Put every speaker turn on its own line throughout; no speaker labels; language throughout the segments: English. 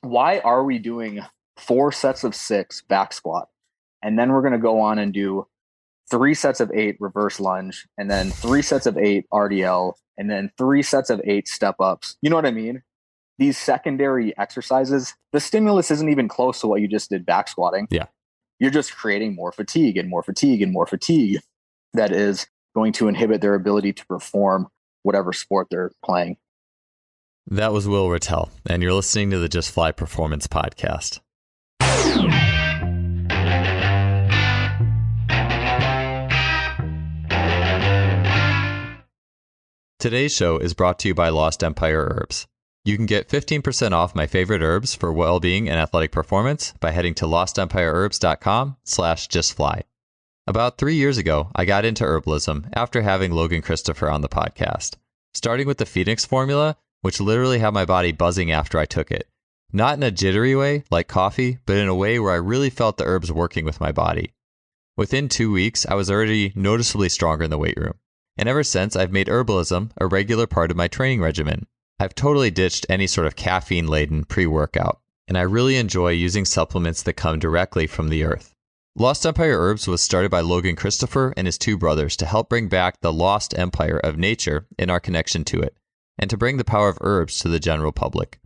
why are we doing 4 sets of 6 back squat? And then we're going to go on and do 3 sets of 8 reverse lunge, and then 3 sets of 8 RDL, and then 3 sets of 8 step ups. You know what I mean? These secondary exercises, the stimulus isn't even close to what you just did back squatting.
Yeah.
You're just creating more fatigue and more fatigue and more fatigue that is going to inhibit their ability to perform whatever sport they're playing.
That was Will Ratelle, and you're listening to the Just Fly Performance Podcast. Today's show is brought to you by Lost Empire Herbs. You can get 15% off my favorite herbs for well-being and athletic performance by heading to lostempireherbs.com/justfly. About 3 years ago, I got into herbalism after having Logan Christopher on the podcast, starting with the Phoenix formula, which literally had my body buzzing after I took it. Not in a jittery way like coffee, but in a way where I really felt the herbs working with my body. Within 2 weeks, I was already noticeably stronger in the weight room. And ever since, I've made herbalism a regular part of my training regimen. I've totally ditched any sort of caffeine-laden pre-workout, and I really enjoy using supplements that come directly from the earth. Lost Empire Herbs was started by Logan Christopher and his 2 brothers to help bring back the lost empire of nature and our connection to it, and to bring the power of herbs to the general public.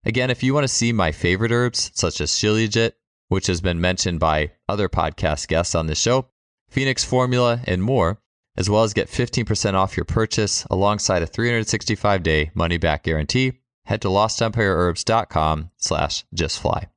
Again, if you want to see my favorite herbs, such as Shilajit, which has been mentioned by other podcast guests on this show, Phoenix Formula, and more, as well as get 15% off your purchase alongside a 365-day money-back guarantee, head to lostempireherbs.com/justfly.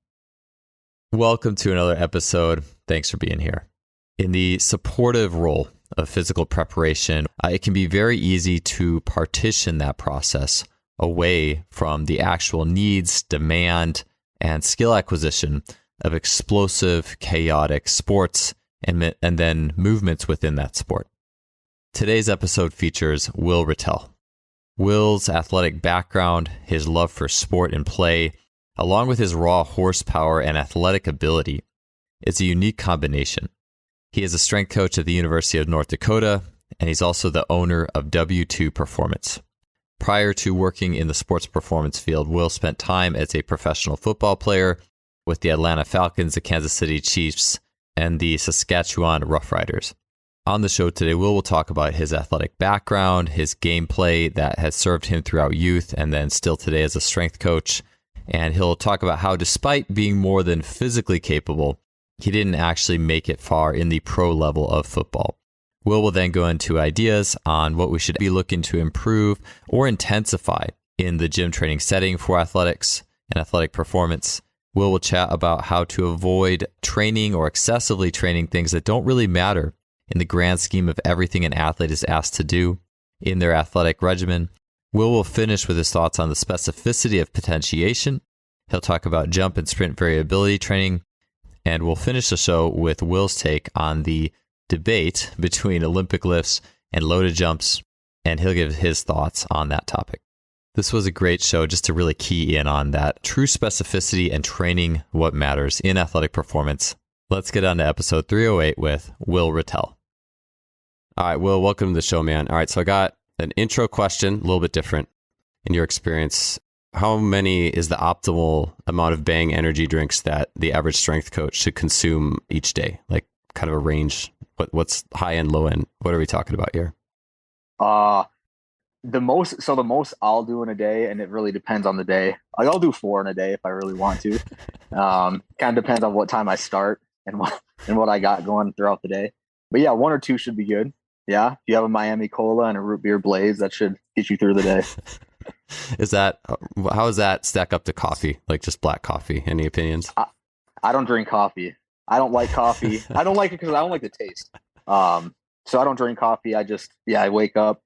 Welcome to another episode. Thanks for being here. In the supportive role of physical preparation, it can be very easy to partition that process away from the actual needs, demand, and skill acquisition of explosive, chaotic sports and then movements within that sport. Today's episode features Will Ratelle. Will's athletic background, his love for sport and play, along with his raw horsepower and athletic ability, is a unique combination. He is a strength coach at the University of North Dakota, and he's also the owner of W2 Performance. Prior to working in the sports performance field, Will spent time as a professional football player with the Atlanta Falcons, the Kansas City Chiefs, and the Saskatchewan Roughriders. On the show today, Will talk about his athletic background, his gameplay that has served him throughout youth and then still today as a strength coach. And he'll talk about how despite being more than physically capable, he didn't actually make it far in the pro level of football. Will then go into ideas on what we should be looking to improve or intensify in the gym training setting for athletics and athletic performance. Will chat about how to avoid training or excessively training things that don't really matter in the grand scheme of everything an athlete is asked to do in their athletic regimen. Will finish with his thoughts on the specificity of potentiation. He'll talk about jump and sprint variability training, and we'll finish the show with Will's take on the debate between Olympic lifts and loaded jumps, and he'll give his thoughts on that topic. This was a great show just to really key in on that true specificity and training what matters in athletic performance. Let's get on to episode 308 with Will Ratelle. All right, Will, welcome to the show, man. All right, so I got an intro question, a little bit different in your experience. How many is the optimal amount of Bang energy drinks that the average strength coach should consume each day? Like kind of a range. What's high end, low end? What are we talking about here?
The most I'll do in a day, and it really depends on the day. Like I'll do 4 in a day if I really want to. Kind of depends on what time I start and what I got going throughout the day. But yeah, 1 or 2 should be good. Yeah, if you have a Miami Cola and a root beer Blaze, that should get you through the day.
How does that stack up to coffee? Like just black coffee? Any opinions?
I don't drink coffee. I don't like coffee. I don't like it because I don't like the taste. So I don't drink coffee. I wake up.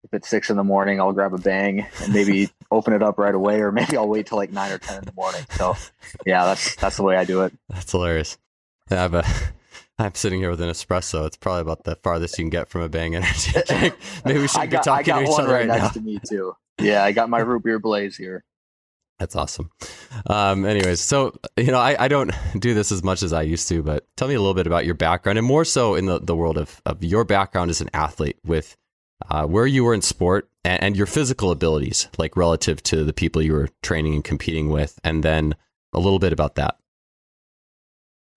If it's 6 a.m, I'll grab a Bang and maybe open it up right away, or maybe I'll wait till like 9 or 10 in the morning. So yeah, that's the way I do it.
That's hilarious. Yeah, I'm sitting here with an espresso. It's probably about the farthest you can get from a Bang energy drink. Maybe we should be talking to each other right now.
Next to me too. Yeah, I got my root beer Blaze here.
That's awesome. Anyways, so, I don't do this as much as I used to, but tell me a little bit about your background, and more so in the world of your background as an athlete, with where you were in sport and your physical abilities, like relative to the people you were training and competing with, and then a little bit about that.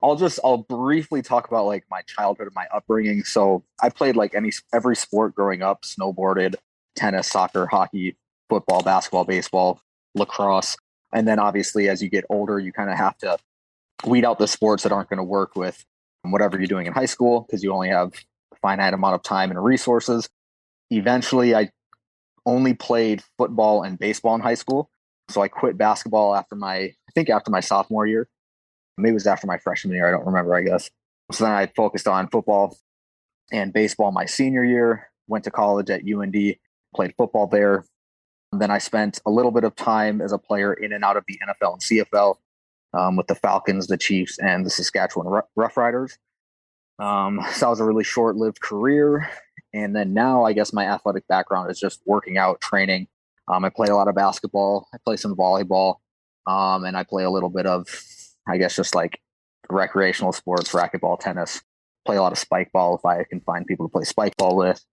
I'll briefly talk about like my childhood and my upbringing. So I played like every sport growing up: snowboarded, tennis, soccer, hockey, football, basketball, baseball, lacrosse. And then obviously as you get older, you kind of have to weed out the sports that aren't going to work with whatever you're doing in high school, because you only have a finite amount of time and resources. Eventually, I only played football and baseball in high school. So I quit basketball after my sophomore year. Maybe it was after my freshman year. I don't remember, I guess. So then I focused on football and baseball my senior year, went to college at UND, played football there. And then I spent a little bit of time as a player in and out of the NFL and CFL with the Falcons, the Chiefs, and the Saskatchewan Roughriders. So that was a really short-lived career. And then now I guess my athletic background is just working out, training. I play a lot of basketball. I play some volleyball. And I play a little bit of, I guess, just like recreational sports, racquetball, tennis. Play a lot of spike ball if I can find people to play spike ball with.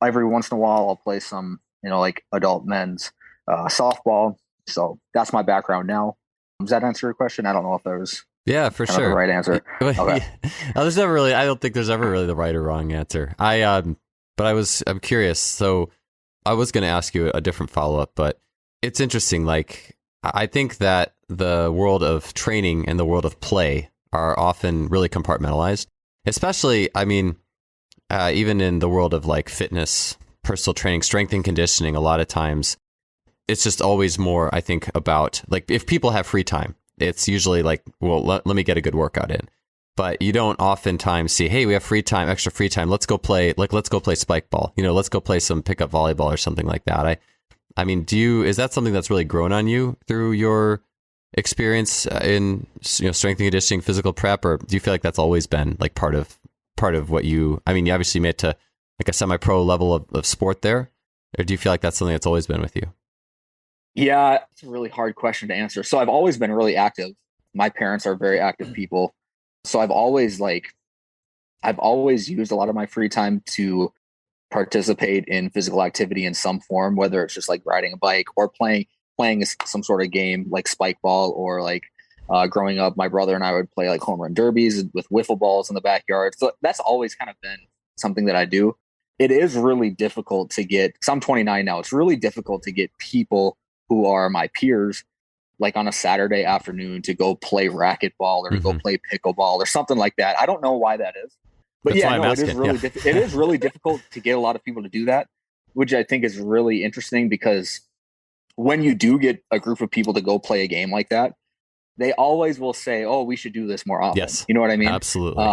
Every once in a while, I'll play some, like adult men's softball. So that's my background now. Does that answer your question? I don't know if there was
for sure
the right answer. Okay.
There's never really, I don't think there's ever really the right or wrong answer. I'm curious. So I was going to ask you a different follow-up, but it's interesting. Like, I think that the world of training and the world of play are often really compartmentalized, especially, even in the world of like fitness, personal training, strength and conditioning. A lot of times it's just always more, I think, about like, if people have free time, it's usually like, well, let me get a good workout in. But you don't oftentimes see, hey, we have extra free time. Let's go play spike ball. Let's go play some pickup volleyball or something like that. Is that something that's really grown on you through your experience in strength and conditioning, physical prep, or do you feel like that's always been like part of what you obviously made to like a semi-pro level of sport there, or do you feel like that's something that's always been with you?
Yeah, it's a really hard question to answer. So I've always been really active. My parents are very active people. So I've always used a lot of my free time to participate in physical activity in some form, whether it's just like riding a bike or playing some sort of game like spike ball, or like growing up, my brother and I would play like home run derbies with wiffle balls in the backyard. So that's always kind of been something that I do. It is really difficult to get, because I'm 29 now, it's really difficult to get people who are my peers, like on a Saturday afternoon, to go play racquetball or to go play pickleball or something like that. I don't know why that is, but it is really difficult to get a lot of people to do that, which I think is really interesting, because when you do get a group of people to go play a game like that, they always will say, oh, we should do this more often.
Yes.
You know what I mean?
Absolutely.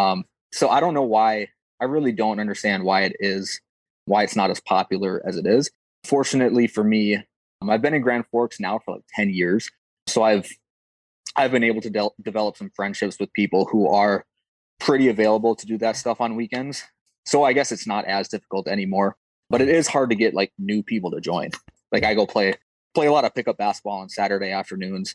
So I don't know why. I really don't understand why it's not as popular as it is. Fortunately for me, I've been in Grand Forks now for like 10 years. So I've been able to develop some friendships with people who are pretty available to do that stuff on weekends. So I guess it's not as difficult anymore, but it is hard to get like new people to join. Like I go play a lot of pickup basketball on Saturday afternoons,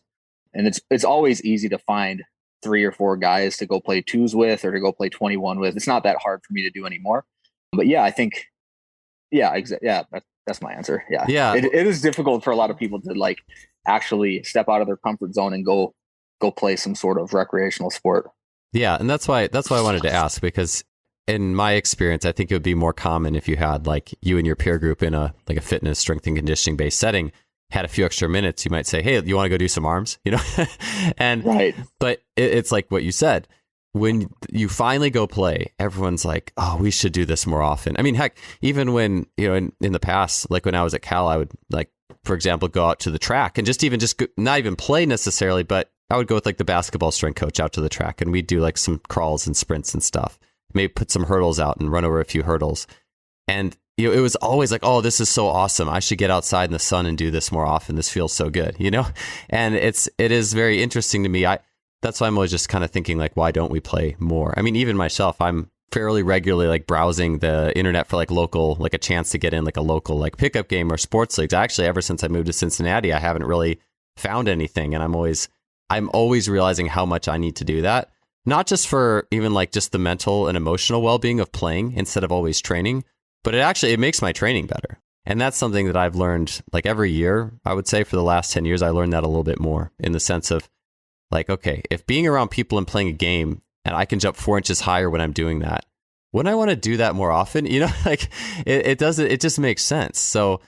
and it's always easy to find 3 or 4 guys to go play twos with or to go play 21 with. It's not that hard for me to do anymore. But yeah, I think, that's my answer. Yeah.
Yeah.
It is difficult for a lot of people to like actually step out of their comfort zone and go play some sort of recreational sport.
Yeah. And that's why I wanted to ask, because in my experience, I think it would be more common if you had like you and your peer group in a fitness, strength and conditioning based setting, had a few extra minutes, you might say, hey, you want to go do some arms, and right. But it's like what you said, when you finally go play, everyone's like, oh, we should do this more often. I mean, heck, even when, in the past, like when I was at Cal, I would like, for example, go out to the track and just not even play necessarily, but I would go with like the basketball strength coach out to the track, and we'd do like some crawls and sprints and stuff, maybe put some hurdles out and run over a few hurdles. And it was always like, oh, this is so awesome. I should get outside in the sun and do this more often. This feels so good, And it is very interesting to me. That's why I'm always just kind of thinking like, why don't we play more? I mean, even myself, I'm fairly regularly like browsing the internet for like local, like a chance to get in like a local like pickup game or sports leagues. Actually, ever since I moved to Cincinnati, I haven't really found anything. And I'm always realizing how much I need to do that. Not just for even like just the mental and emotional well-being of playing instead of always training, but it makes my training better. And that's something that I've learned like every year. I would say for the last 10 years, I learned that a little bit more, in the sense of Like, okay, if being around people and playing a game and I can jump 4 inches higher when I'm doing that, wouldn't I want to do that more often? Like it doesn't, it just makes sense. So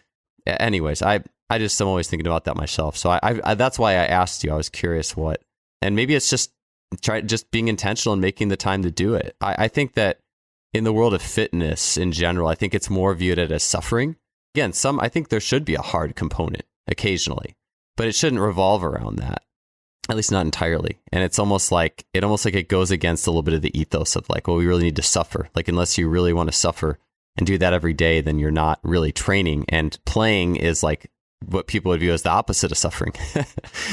anyways, I'm always thinking about that myself. So I that's why I asked you. I was curious and maybe it's just being intentional and making the time to do it. I think that in the world of fitness in general, I think it's more viewed as suffering. Again, I think there should be a hard component occasionally, but it shouldn't revolve around that. At least not entirely. And it's almost like it goes against a little bit of the ethos of like, well, we really need to suffer. Like, unless you really want to suffer and do that every day, then you're not really training. And playing is like what people would view as the opposite of suffering.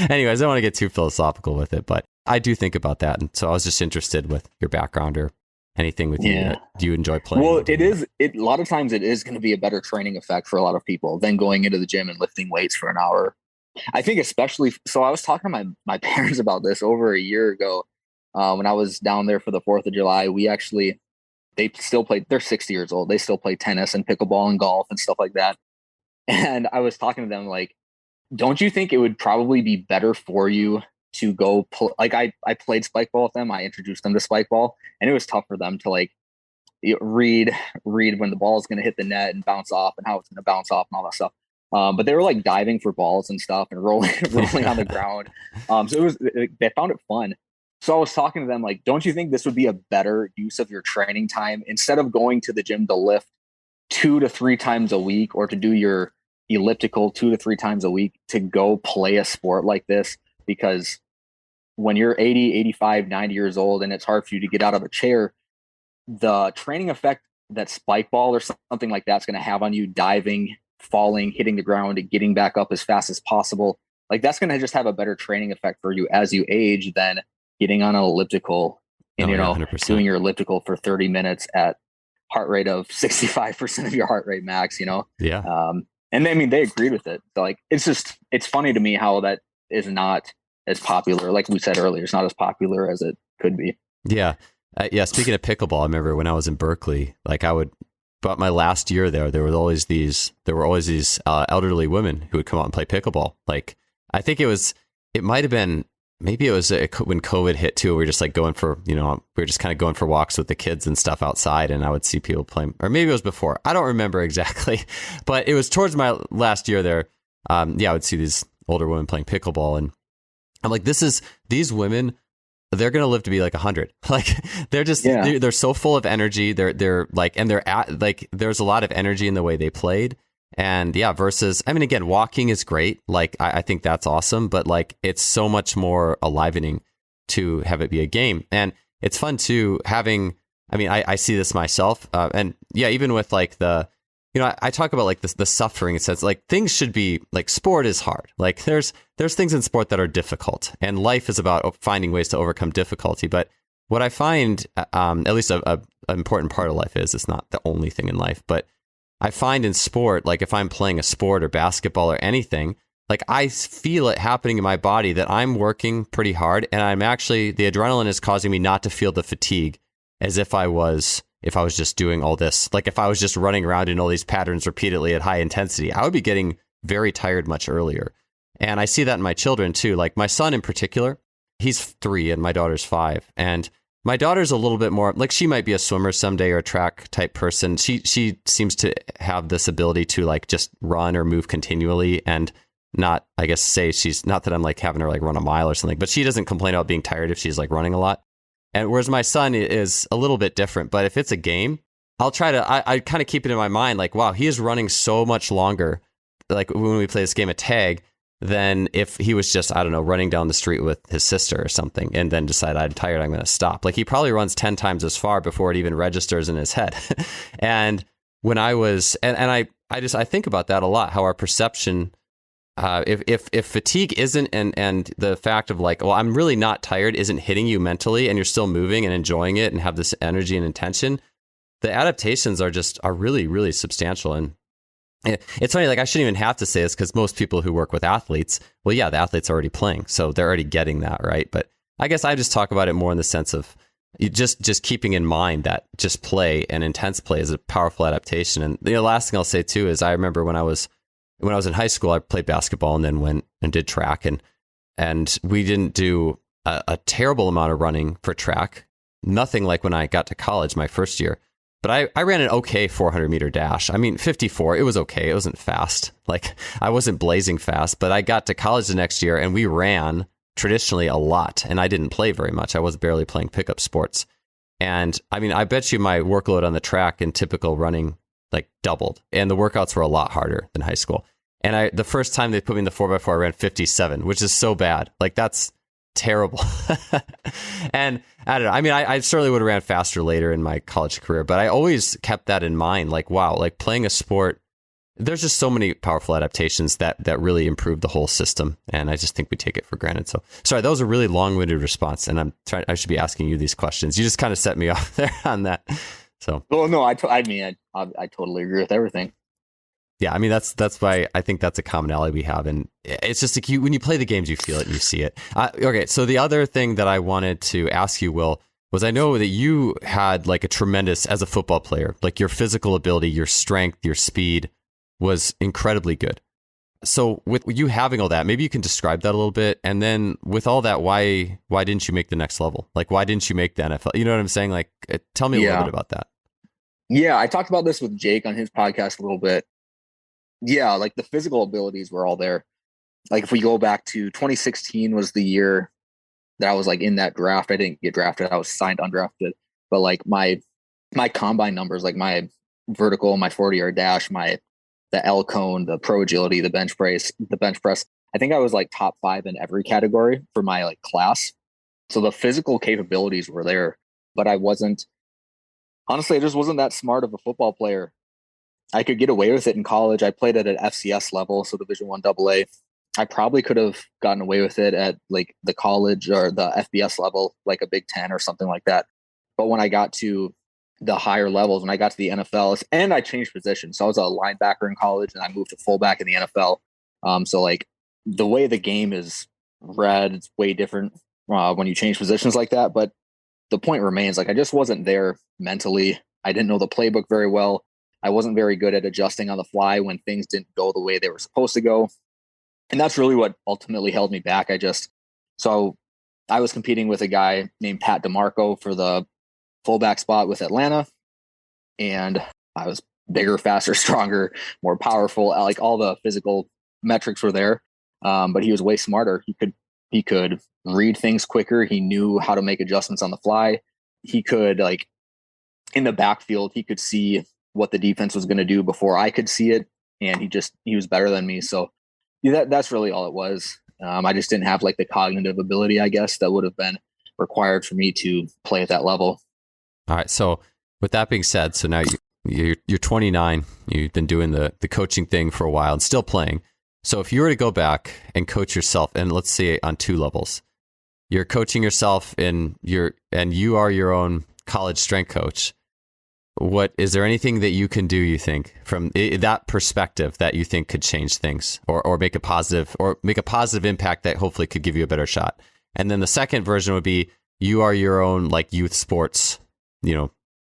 Anyways, I don't want to get too philosophical with it, but I do think about that. And so I was just interested with your background or anything with you that you enjoy playing.
Well, a lot of times it is going to be a better training effect for a lot of people than going into the gym and lifting weights for an hour. I think especially, so I was talking to my parents about this over a year ago when I was down there for the 4th of July. They still play, they're 60 years old. They still play tennis and pickleball and golf and stuff like that. And I was talking to them like, don't you think it would probably be better for you to go like I played spike ball with them. I introduced them to spike ball, and it was tough for them to like read when the ball is going to hit the net and bounce off and how it's going to bounce off and all that stuff. But they were like diving for balls and stuff and rolling on the ground. So they found it fun. So I was talking to them like, don't you think this would be a better use of your training time instead of going to the gym to lift 2 to 3 times a week or to do your elliptical 2 to 3 times a week, to go play a sport like this? Because when you're 80, 85, 90 years old and it's hard for you to get out of a chair, the training effect that spike ball or something like that's going to have on you, diving, falling, hitting the ground, and getting back up as fast as possible, like that's going to just have a better training effect for you as you age than getting on an elliptical and 100%. Doing your elliptical for 30 minutes at heart rate of 65% of your heart rate max.
Yeah.
And I mean, they agreed with it. So like, it's funny to me how that is not as popular. Like we said earlier, it's not as popular as it could be.
Yeah. Speaking of pickleball, I remember when I was in Berkeley, like but my last year there were always these elderly women who would come out and play pickleball. Like, I think it might've been, maybe it was when COVID hit too. We were just like going for, we were just kind of going for walks with the kids and stuff outside, and I would see people playing, or maybe it was before. I don't remember exactly, but it was towards my last year there. I would see these older women playing pickleball, and I'm like, these women, they're going to live to be like 100. Like, they're just, they're so full of energy. They're like, and there's a lot of energy in the way they played. And versus, I mean, again, walking is great. Like, I think that's awesome, but like, it's so much more enlivening to have it be a game. And it's fun too, I see this myself. And even with like I talk about like the suffering. It says like things should be like, sport is hard. Like there's things in sport that are difficult, and life is about finding ways to overcome difficulty. But what I find, at least an important part of life is, it's not the only thing in life, but I find in sport, like if I'm playing a sport or basketball or anything, like I feel it happening in my body that I'm working pretty hard, and the adrenaline is causing me not to feel the fatigue as if I was just doing all this. Like if I was just running around in all these patterns repeatedly at high intensity, I would be getting very tired much earlier. And I see that in my children too. Like my son in particular, he's 3 and my daughter's 5. And my daughter's a little bit more, like she might be a swimmer someday or a track type person. She seems to have this ability to like just run or move continually and not, I guess, say she's not that I'm like having her like run a mile or something, but she doesn't complain about being tired if she's like running a lot. And whereas my son is a little bit different, but if it's a game, I'll try to, I kind of keep it in my mind, like, wow, he is running so much longer, like when we play this game of tag, than if he was just, I don't know, running down the street with his sister or something, and then decide I'm tired, I'm going to stop. Like he probably runs 10 times as far before it even registers in his head. And when I was, I think about that a lot, how our perception, if fatigue isn't, and the fact of like, well, I'm really not tired isn't hitting you mentally, and you're still moving and enjoying it and have this energy and intention, the adaptations are really, really substantial. And it's funny, like I shouldn't even have to say this because most people who work with athletes, well, yeah, the athlete's already playing, so they're already getting that, right? But I guess I just talk about it more in the sense of you just keeping in mind that just play and intense play is a powerful adaptation. And the last thing I'll say too is I remember when I was in high school, I played basketball and then went and did track, and we didn't do a terrible amount of running for track. Nothing like when I got to college my first year. But I ran an okay 400 meter dash. I mean, 54, it was okay. It wasn't fast. Like, I wasn't blazing fast, but I got to college the next year and we ran traditionally a lot. And I didn't play very much. I was barely playing pickup sports. And I mean, I bet you my workload on the track in typical running like doubled. And the workouts were a lot harder than high school. And the first time they put me in the 4x4, I ran 57, which is so bad. Like, that's terrible. And I don't know. I mean, I certainly would have ran faster later in my college career, but I always kept that in mind. Like, wow, like playing a sport, there's just so many powerful adaptations that really improve the whole system. And I just think we take it for granted. So sorry, that was a really long-winded response. And I should be asking you these questions. You just kind of set me off there on that. So,
well, no, I totally agree with everything.
Yeah, I mean, that's why I think that's a commonality we have. And it's just like when you play the games, you feel it and you see it. Okay, so the other thing that I wanted to ask you, Will, was I know that you had like a tremendous, as a football player, like your physical ability, your strength, your speed was incredibly good. So with you having all that, maybe you can describe that a little bit. And then with all that, why didn't you make the next level? Like, why didn't you make the NFL? You know what I'm saying? Like, tell me a little bit about that.
Yeah, I talked about this with Jake on his podcast a little bit. Yeah, like the physical abilities were all there. Like if we go back to 2016 was the year that I was like in that draft. I didn't get drafted. I was signed undrafted. But like my combine numbers, like my vertical, my 40-yard dash, the L cone, the pro agility, the bench press, I think I was like top 5 in every category for my like class. So the physical capabilities were there, but I just wasn't that smart of a football player. I could get away with it in college. I played at an FCS level, so Division I AA. I probably could have gotten away with it at like the college or the FBS level, like a Big Ten or something like that. But when I got to the higher levels, when I got to the NFL, and I changed positions. So I was a linebacker in college and I moved to fullback in the NFL. So like the way the game is read, it's way different when you change positions like that. But the point remains, like I just wasn't there mentally. I didn't know the playbook very well. I wasn't very good at adjusting on the fly when things didn't go the way they were supposed to go. And that's really what ultimately held me back. So I was competing with a guy named Pat DeMarco for the fullback spot with Atlanta. And I was bigger, faster, stronger, more powerful. Like all the physical metrics were there. But he was way smarter. He could read things quicker. He knew how to make adjustments on the fly. He could, like, in the backfield, he could see what the defense was going to do before I could see it. And he was better than me. So that's really all it was. I just didn't have like the cognitive ability, I guess, that would have been required for me to play at that level.
All right. So with that being said, so now you're 29, you've been doing the coaching thing for a while and still playing. So if you were to go back and coach yourself, and let's say on 2 levels, you're coaching yourself and you are your own college strength coach. What is there anything that you can do, you think, from that perspective that you think could change things or make a positive impact that hopefully could give you a better shot? And then the second version would be you are your own like youth sports,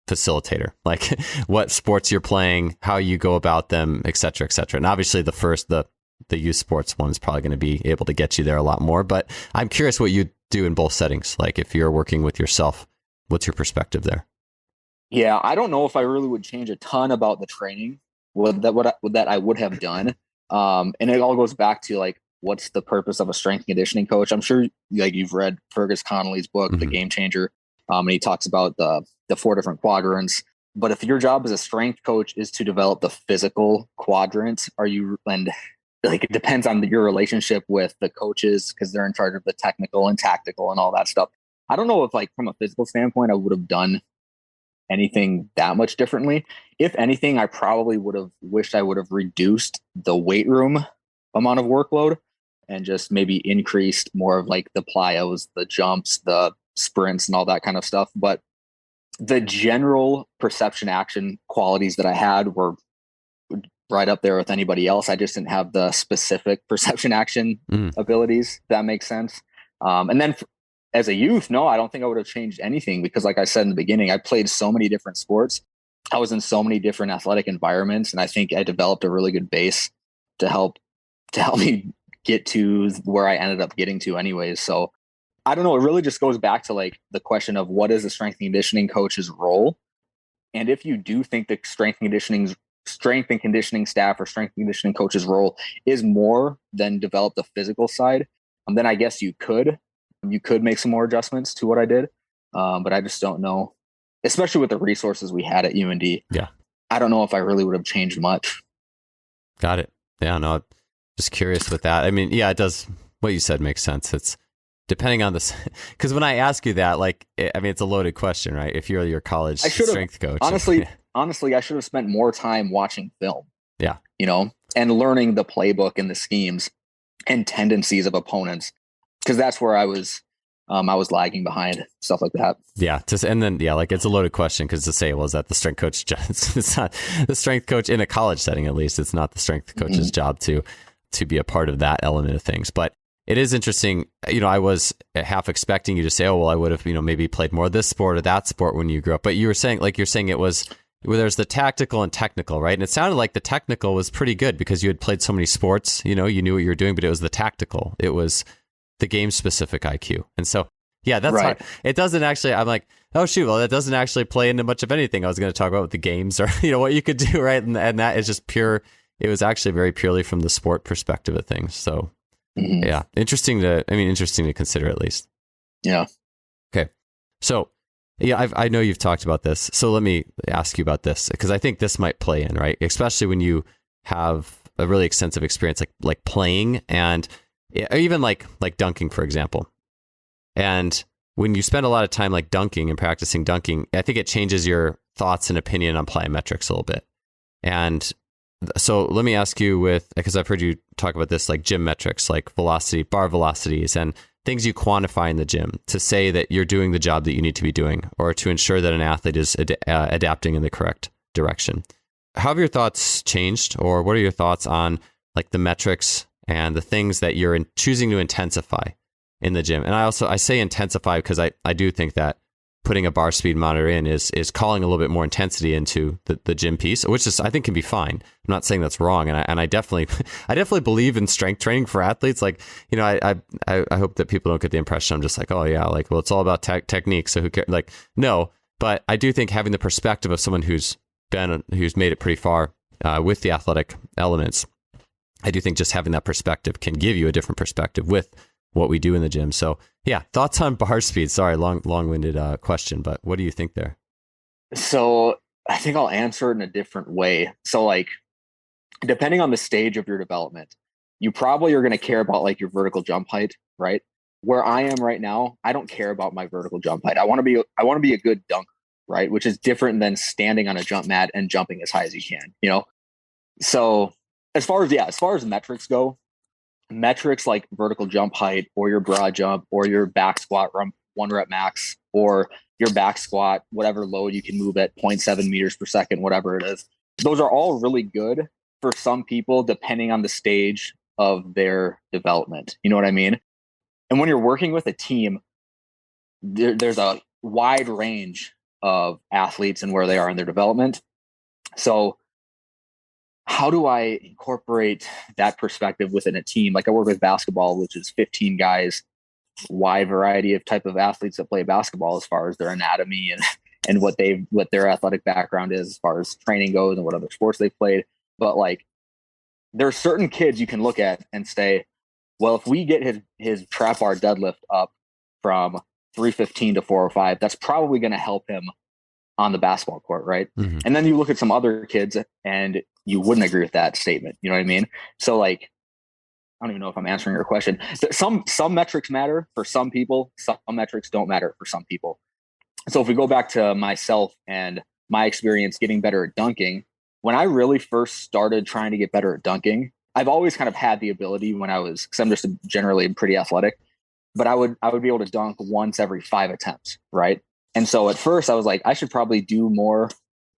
facilitator, like what sports you're playing, how you go about them, et cetera, et cetera. And obviously the youth sports one is probably going to be able to get you there a lot more, but I'm curious what you do in both settings. Like if you're working with yourself, what's your perspective there?
Yeah, I don't know if I really would change a ton about the training that I would have done. And it all goes back to like, what's the purpose of a strength and conditioning coach? I'm sure like you've read Fergus Connolly's book, The Game Changer. And he talks about the 4 different quadrants. But if your job as a strength coach is to develop the physical quadrant, and like it depends on your relationship with the coaches because they're in charge of the technical and tactical and all that stuff. I don't know if like from a physical standpoint, I would have done anything that much differently. If anything, I probably would have wished I would have reduced the weight room amount of workload and just maybe increased more of like the plyos, the jumps, the sprints and all that kind of stuff. But the general perception action qualities that I had were right up there with anybody else. I just didn't have the specific perception action abilities. If that makes sense. And then as a youth, no, I don't think I would have changed anything because like I said in the beginning, I played so many different sports. I was in so many different athletic environments. And I think I developed a really good base to help me get to where I ended up getting to anyways. So I don't know. It really just goes back to like the question of what is the strength and conditioning coach's role? And if you do think the strength and conditioning staff or strength and conditioning coach's role is more than develop the physical side, then I guess you could make some more adjustments to what I did. But I just don't know, especially with the resources we had at UND.
Yeah.
I don't know if I really would have changed much.
Got it. Yeah, no, just curious with that. I mean, yeah, it does. What you said makes sense. It's depending on this, because when I ask you that, like, I mean, it's a loaded question, right? If you're your college strength coach,
honestly, I should have spent more time watching film.
Yeah,
and learning the playbook and the schemes and tendencies of opponents, because that's where I was lagging behind, stuff like that.
Yeah. Like it's a loaded question because to say, well, is that the strength coach? It's not the strength coach in a college setting, at least. It's not the strength coach's job to be a part of that element of things. But it is interesting. I was half expecting you to say, oh, well, I would have, maybe played more of this sport or that sport when you grew up. But you're saying it was, well, there's the tactical and technical, right? And it sounded like the technical was pretty good because you had played so many sports, you knew what you were doing, but it was the tactical. It was the game specific IQ. And so, yeah, that's
right.
Hard. It doesn't actually, I'm like, oh, shoot, well, that doesn't actually play into much of anything I was going to talk about with the games or, what you could do, right? And that is just pure. It was actually very purely from the sport perspective of things. So, yeah, interesting to consider at least.
Yeah.
Okay. So, yeah, I know you've talked about this. So let me ask you about this because I think this might play in, right? Especially when you have a really extensive experience like playing and even like dunking, for example. And when you spend a lot of time like dunking and practicing dunking, I think it changes your thoughts and opinion on plyometrics a little bit. And so let me ask you because I've heard you talk about this, like gym metrics, like velocity, bar velocities, and things you quantify in the gym to say that you're doing the job that you need to be doing or to ensure that an athlete is adapting in the correct direction. How have your thoughts changed, or what are your thoughts on like the metrics and the things that you're choosing to intensify in the gym? And I say intensify because I do think that putting a bar speed monitor in is calling a little bit more intensity into the gym piece, which is, I think, can be fine. I'm not saying that's wrong. And I definitely believe in strength training for athletes. Like, I hope that people don't get the impression I'm just like, oh yeah, like, well, it's all about technique. So who cares? Like, no, but I do think having the perspective of someone who's made it pretty far with the athletic elements, I do think just having that perspective can give you a different perspective with what we do in the gym. So yeah, thoughts on bar speed. Sorry, long-winded question, but what do you think there?
So I think I'll answer it in a different way. So like, depending on the stage of your development, you probably are going to care about like your vertical jump height, right? Where I am right now, I don't care about my vertical jump height. I want to be a good dunker, right? Which is different than standing on a jump mat and jumping as high as you can, So as far as metrics go, metrics like vertical jump height or your broad jump or your back squat 1 rep max or your back squat, whatever load you can move at 0.7 meters per second, whatever it is, those are all really good for some people depending on the stage of their development. You know what I mean? And when you're working with a team, there's a wide range of athletes and where they are in their development. So how do I incorporate that perspective within a team? Like I work with basketball, which is 15 guys, wide variety of type of athletes that play basketball as far as their anatomy and what their athletic background is as far as training goes and what other sports they've played. But like there are certain kids you can look at and say, well, if we get his trap bar deadlift up from 315 to 405, that's probably going to help him on the basketball court, right? Mm-hmm. And then you look at some other kids and you wouldn't agree with that statement. You know what I mean? So like, I don't even know if I'm answering your question. Some metrics matter for some people. Some metrics don't matter for some people. So if we go back to myself and my experience getting better at dunking, when I really first started trying to get better at dunking, I've always kind of had the ability because I'm just generally pretty athletic, but I would be able to dunk once every 5 attempts, right? And so at first I was like, I should probably do more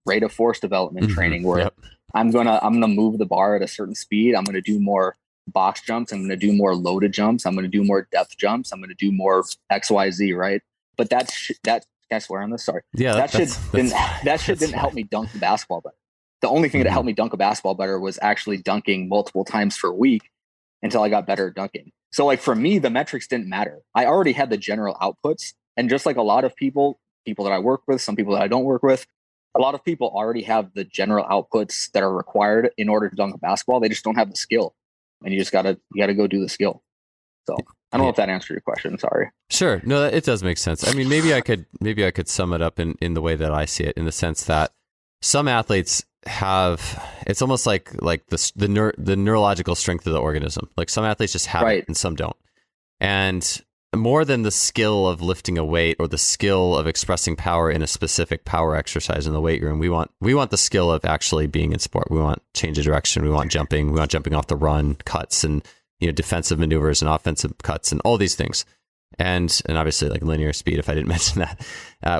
rate of force development training where I'm gonna move the bar at a certain speed. I'm gonna do more box jumps. I'm gonna do more loaded jumps. I'm gonna do more depth jumps. I'm gonna do more XYZ, right? But that can I swear on this? Sorry.
Yeah,
that shit didn't help me dunk the basketball better. The only thing that helped me dunk a basketball better was actually dunking multiple times per week until I got better at dunking. So like for me, the metrics didn't matter. I already had the general outputs. And just like a lot of people that I work with, some people that I don't work with, a lot of people already have the general outputs that are required in order to dunk a basketball. They just don't have the skill. And you gotta go do the skill. So I don't know if that answered your question. Sorry.
Sure. No, it does make sense. I mean, maybe I could sum it up in the way that I see it, in the sense that some athletes have, it's almost like the neurological strength of the organism. Like some athletes just have it and some don't. And more than the skill of lifting a weight or the skill of expressing power in a specific power exercise in the weight room, we want the skill of actually being in sport. We want change of direction. We want jumping. We want jumping off the run, cuts, and defensive maneuvers and offensive cuts and all these things. And obviously like linear speed, if I didn't mention that.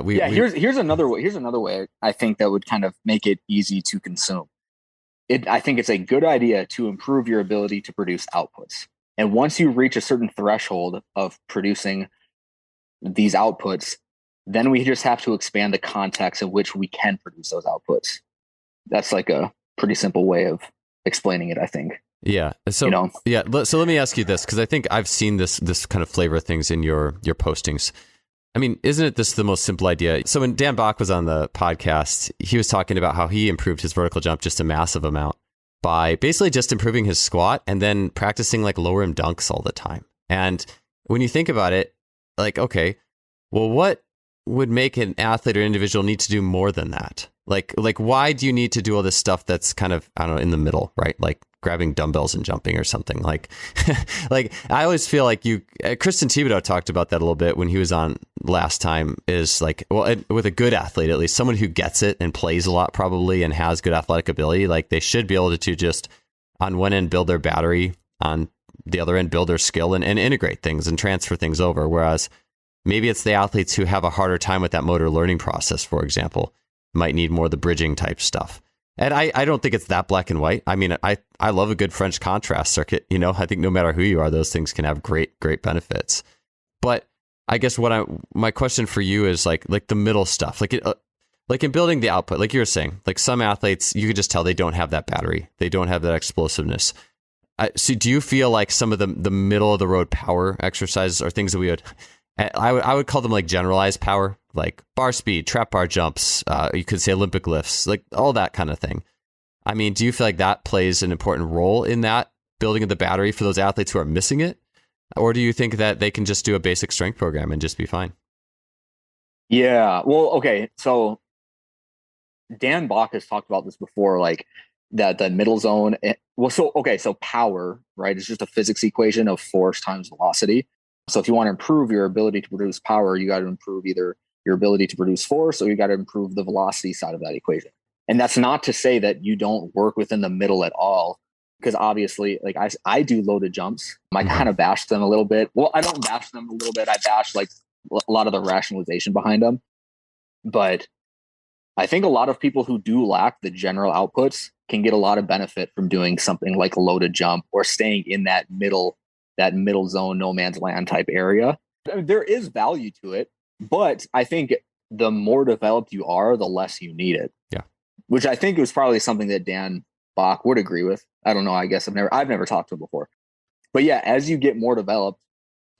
Here's another way I think that would kind of make it easy to consume. I think it's a good idea to improve your ability to produce outputs. And once you reach a certain threshold of producing these outputs, then we just have to expand the context in which we can produce those outputs. That's like a pretty simple way of explaining it, I think. Yeah. So, So let me ask you this, because I think I've seen this kind of flavor of things in your postings. I mean, isn't it this the most simple idea? So when Dan Bach was on the podcast, he was talking about how he improved his vertical jump just a massive amount by basically just improving his squat and then practicing like lower rim dunks all the time. And when you think about it, like, okay, well, what would make an athlete or individual need to do more than that? Like why do you need to do all this stuff that's kind of, I don't know, in the middle, right? Like grabbing dumbbells and jumping or something. Like I always feel like Kristen Thibodeau talked about that a little bit when he was on last time, is like, well, with a good athlete, at least someone who gets it and plays a lot probably and has good athletic ability, like they should be able to just on one end build their battery, on the other end build their skill and integrate things and transfer things over. Whereas maybe it's the athletes who have a harder time with that motor learning process, for example, might need more of the bridging type stuff. And I don't think it's that black and white. I mean, I love a good French contrast circuit. I think no matter who you are, those things can have great benefits. But I guess my question for you is like the middle stuff, like in building the output, like you were saying, like some athletes, you could just tell they don't have that battery. They don't have that explosiveness. So do you feel like some of the middle of the road power exercises are things that I would call them like generalized power, like bar speed, trap bar jumps, you could say Olympic lifts, like all that kind of thing. I mean, do you feel like that plays an important role in that building of the battery for those athletes who are missing it? Or do you think that they can just do a basic strength program and just be fine?
Yeah, well, okay. So Dan Bach has talked about this before, like that the middle zone. So power, right, is just a physics equation of force times velocity. So if you want to improve your ability to produce power, you got to improve either your ability to produce force or you got to improve the velocity side of that equation. And that's not to say that you don't work within the middle at all, because obviously, like I do loaded jumps. I kind of bash them a little bit. Well, I don't bash them a little bit. I bash like a lot of the rationalization behind them. But I think a lot of people who do lack the general outputs can get a lot of benefit from doing something like a loaded jump or staying in that middle zone, no man's land type area. I mean, there is value to it, but I think the more developed you are, the less you need it.
Yeah.
Which I think was probably something that Dan Bach would agree with. I don't know. I guess I've never talked to him before. But yeah, as you get more developed,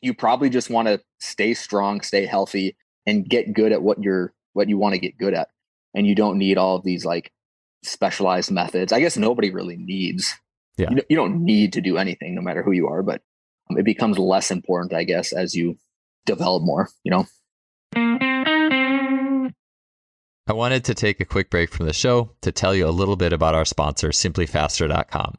you probably just want to stay strong, stay healthy, and get good at what you want to get good at. And you don't need all of these like specialized methods. I guess nobody really needs. Yeah. You don't need to do anything, no matter who you are, but it becomes less important, I guess, as you develop more,
I wanted to take a quick break from the show to tell you a little bit about our sponsor, simplyfaster.com.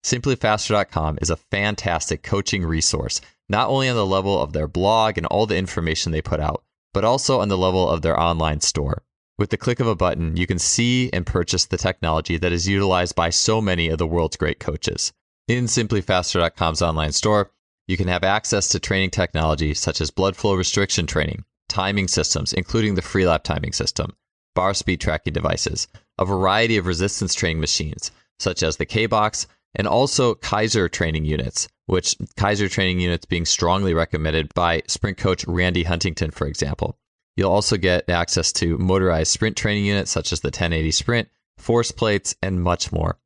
Simplyfaster.com is a fantastic coaching resource, not only on the level of their blog and all the information they put out, but also on the level of their online store. With the click of a button, you can see and purchase the technology that is utilized by so many of the world's great coaches. In simplyfaster.com's online store, you can have access to training technology such as blood flow restriction training, timing systems, including the Freelap timing system, bar speed tracking devices, a variety of resistance training machines, such as the K-Box, and also Kaiser training units, which Kaiser training units being strongly recommended by sprint coach Randy Huntington, for example. You'll also get access to motorized sprint training units, such as the 1080 Sprint, force plates, and much more.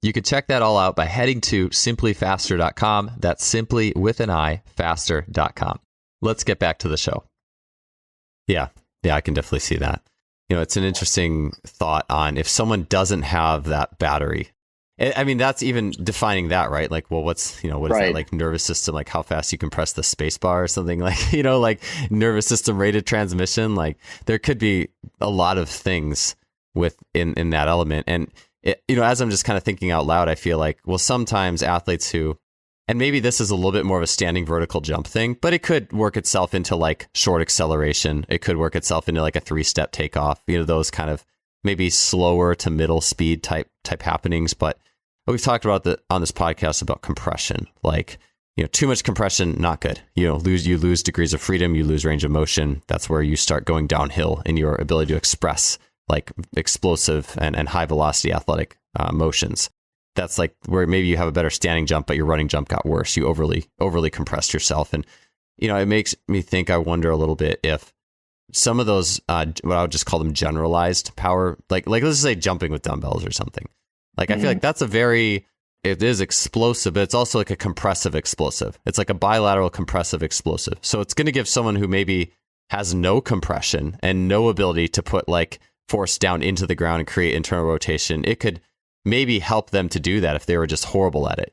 You can check that all out by heading to simplyfaster.com. That's simply with an I, faster.com. Let's get back to the show. Yeah, I can definitely see that. It's an interesting thought on if someone doesn't have that battery. I mean, that's even defining that, right? Like, well, what is that, like nervous system, like how fast you can press the space bar or something, like, like nervous system rated transmission. Like there could be a lot of things in that element. And, as I'm just kind of thinking out loud, I feel like, well, sometimes athletes who, and maybe this is a little bit more of a standing vertical jump thing, but it could work itself into like short acceleration. It could work itself into like a 3-step takeoff, those kind of maybe slower to middle speed type happenings. But we've talked about on this podcast about compression, like, too much compression, not good. You lose degrees of freedom, you lose range of motion. That's where you start going downhill in your ability to express like explosive and high velocity athletic motions. That's like where maybe you have a better standing jump, but your running jump got worse. You overly compressed yourself. And, it makes me think, I wonder a little bit if some of those, what I would just call them generalized power, like let's say jumping with dumbbells or something. Like, I feel like that's it is explosive, but it's also like a compressive explosive. It's like a bilateral compressive explosive. So it's going to give someone who maybe has no compression and no ability to put like force down into the ground and create internal rotation. It could maybe help them to do that if they were just horrible at it,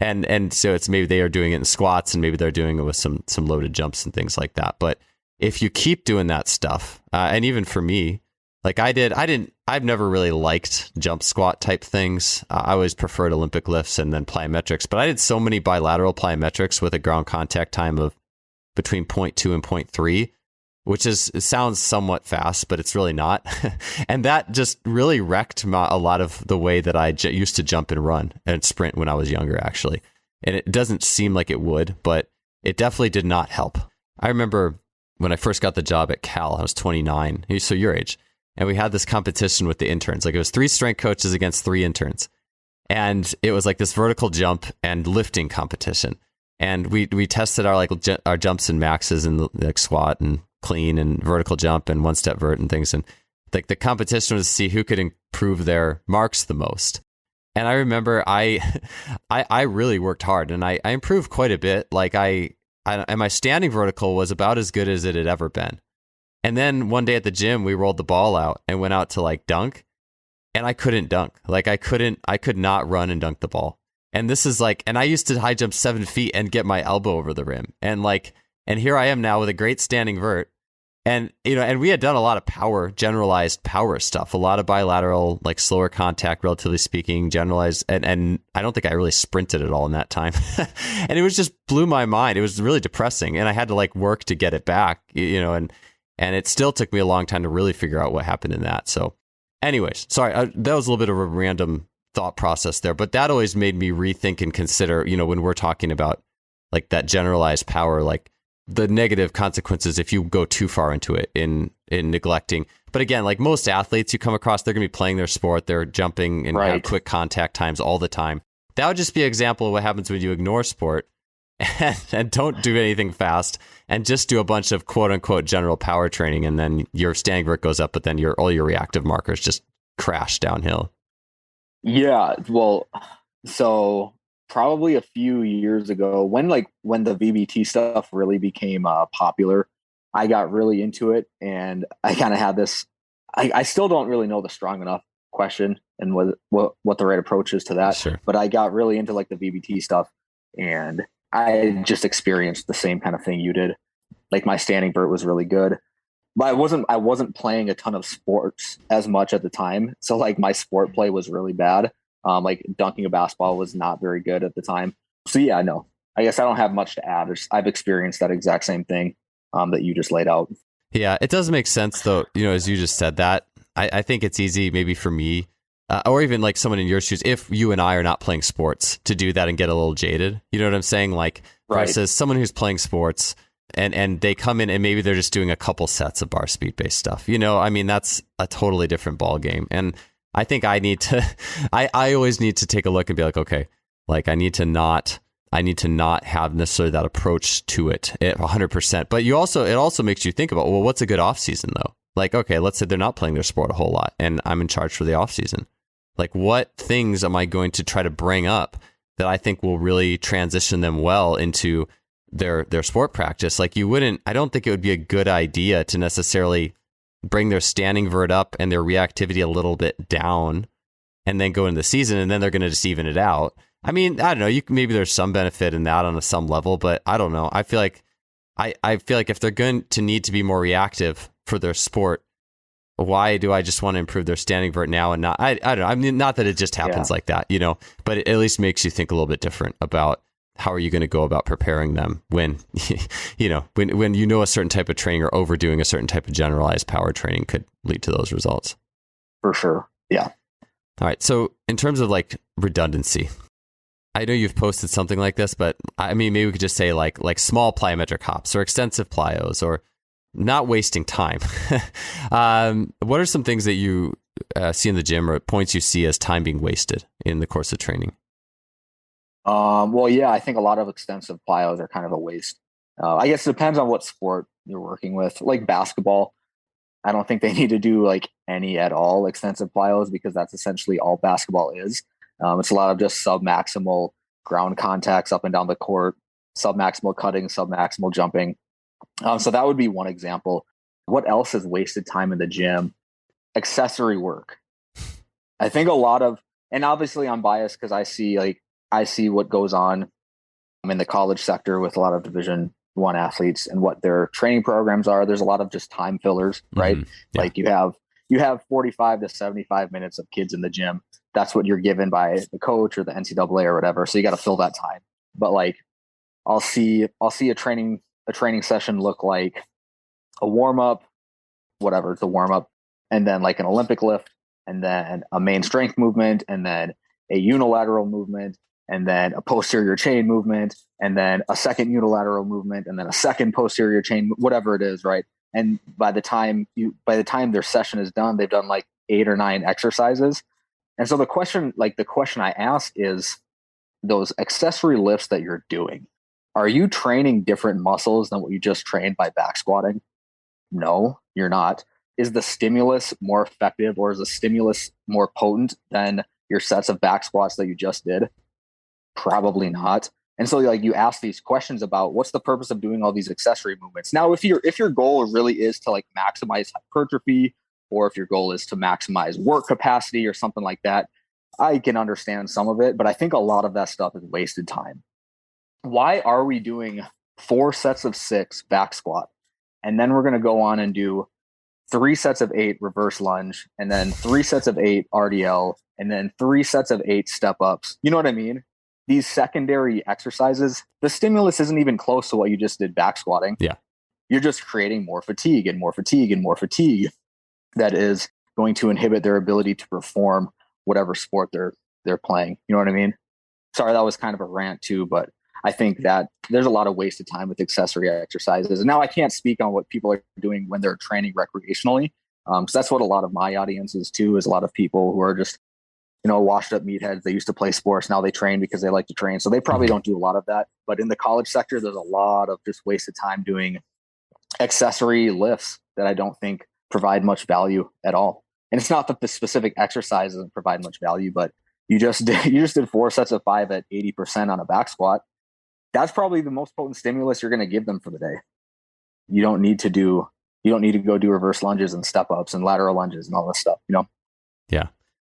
and so it's maybe they are doing it in squats and maybe they're doing it with some loaded jumps and things like that. But if you keep doing that stuff, and even for me, like I've never really liked jump squat type things. I always preferred Olympic lifts and then plyometrics, but I did so many bilateral plyometrics with a ground contact time of between 0.2 and 0.3, which it sounds somewhat fast, but it's really not. And that just really wrecked a lot of the way that I used to jump and run and sprint when I was younger, actually. And it doesn't seem like it would, but it definitely did not help. I remember when I first got the job at Cal, I was 29, so your age. And we had this competition with the interns. Like it was 3 strength coaches against 3 interns. And it was like this vertical jump and lifting competition. And we tested our jumps and maxes and like squat and clean and vertical jump and 1-step vert and things. And like the competition was to see who could improve their marks the most. And I remember I really worked hard and I improved quite a bit. Like and my standing vertical was about as good as it had ever been. And then one day at the gym, we rolled the ball out and went out to like dunk, and I couldn't dunk. Like I could not run and dunk the ball. And this is like, and I used to high jump 7 feet and get my elbow over the rim. And here I am now with a great standing vert. And, and we had done a lot of generalized power stuff, a lot of bilateral, like slower contact, relatively speaking, generalized. And I don't think I really sprinted at all in that time. And it was just blew my mind. It was really depressing. And I had to like work to get it back, and it still took me a long time to really figure out what happened in that. So anyways, sorry, that was a little bit of a random thought process there, but that always made me rethink and consider, when we're talking about like that generalized power, like the negative consequences if you go too far into it in neglecting. But again, like most athletes you come across, they're going to be playing their sport, they're jumping and have quick contact times all the time. That would just be an example of what happens when you ignore sport and don't do anything fast and just do a bunch of quote unquote general power training, and then your standing vert goes up, but then all your reactive markers just crash downhill.
Yeah, well, so probably a few years ago when the VBT stuff really became popular, I got really into it, and I kind of had this, I still don't really know the strong enough question and what the right approach is to that.
Sure.
But I got really into like the VBT stuff, and I just experienced the same kind of thing you did. Like my standing vert was really good, but I wasn't playing a ton of sports as much at the time. So like my sport play was really bad. Like dunking a basketball was not very good at the time. So yeah, no, I guess I don't have much to add. I've experienced that exact same thing that you just laid out.
Yeah, it does make sense though. As you just said that, I think it's easy maybe for me, or even like someone in your shoes, if you and I are not playing sports, to do that and get a little jaded. You know what I'm saying? Like versus someone who's playing sports and they come in and maybe they're just doing a couple sets of bar speed based stuff. I mean, that's a totally different ball game. And I think I need to, I always need to take a look and be like, okay, like I need to not have necessarily that approach to it 100%. But it also makes you think about, well, what's a good off season though? Like, okay, let's say they're not playing their sport a whole lot and I'm in charge for the off season. Like, what things am I going to try to bring up that I think will really transition them well into their sport practice? Like, I don't think it would be a good idea to necessarily bring their standing vert up and their reactivity a little bit down and then go into the season, and then they're going to just even it out. I mean, I don't know. Maybe there's some benefit in that on some level, but I don't know. I feel like if they're going to need to be more reactive for their sport, why do I just want to improve their standing vert now and not? I don't know. I mean, not that it just happens like that, but it at least makes you think a little bit different about how are you going to go about preparing them when, when a certain type of training or overdoing a certain type of generalized power training could lead to those results.
For sure. Yeah.
All right. So in terms of like redundancy, I know you've posted something like this, but I mean, maybe we could just say like small plyometric hops or extensive plyos or not wasting time. What are some things that you see in the gym or points you see as time being wasted in the course of training?
Well, yeah, I think a lot of extensive plyos are kind of a waste. I guess it depends on what sport you're working with. Like basketball, I don't think they need to do like any at all extensive plyos because that's essentially all basketball is. It's a lot of just sub-maximal ground contacts up and down the court, sub-maximal cutting, sub-maximal jumping. So that would be one example. What else is wasted time in the gym? Accessory work. I think a lot of, and obviously I'm biased because I see what goes on in the college sector with a lot of Division I athletes and what their training programs are. There's a lot of just time fillers, right? Mm-hmm. Yeah. Like you have 45 to 75 minutes of kids in the gym. That's what you're given by the coach or the NCAA or whatever. So you got to fill that time. But like, I'll see a training session look like a warm up, whatever, it's a warm up, and then like an Olympic lift, and then a main strength movement, and then a unilateral movement, and then a posterior chain movement, and then a second unilateral movement, and then a second posterior chain, whatever it is, right? And by the time their session is done, they've done like 8 or 9 exercises. And so the question I ask is, those accessory lifts that you're doing, are you training different muscles than what you just trained by back squatting? No, you're not. Is the stimulus more effective, or is the stimulus more potent than your sets of back squats that you just did? Probably not. And so like you ask these questions about what's the purpose of doing all these accessory movements. Now, if your goal really is to like maximize hypertrophy, or if your goal is to maximize work capacity or something like that, I can understand some of it, but I think a lot of that stuff is wasted time. Why are we doing 4 sets of 6 back squat, and then we're going to go on and do 3 sets of 8 reverse lunge, and then 3 sets of 8 RDL, and then 3 sets of 8 step ups? You know what I mean? These secondary exercises, the stimulus isn't even close to what you just did back squatting.
Yeah.
You're just creating more fatigue and more fatigue and more fatigue that is going to inhibit their ability to perform whatever sport they're playing. You know what I mean? Sorry, that was kind of a rant too, but I think that there's a lot of wasted time with accessory exercises. And now I can't speak on what people are doing when they're training recreationally. So that's what a lot of my audience is too, is a lot of people who are just, washed up meatheads. They used to play sports. Now they train because they like to train. So they probably don't do a lot of that. But in the college sector, there's a lot of just wasted time doing accessory lifts that I don't think provide much value at all. And it's not that the specific exercise doesn't provide much value, but you just did 4 sets of 5 at 80% on a back squat. That's probably the most potent stimulus you're going to give them for the day. You don't need to go do reverse lunges and step ups and lateral lunges and all this stuff,
Yeah.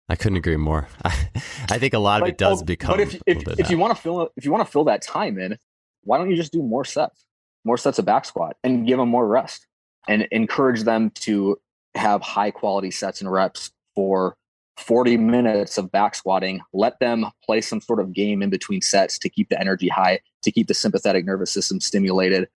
I couldn't agree more. I think a lot of it does become.
But if you want to fill that time in, why don't you just do more sets of back squat and give them more rest and encourage them to have high quality sets and reps for 40 minutes of back squatting? Let them play some sort of game in between sets to keep the energy high, to keep the sympathetic nervous system stimulated,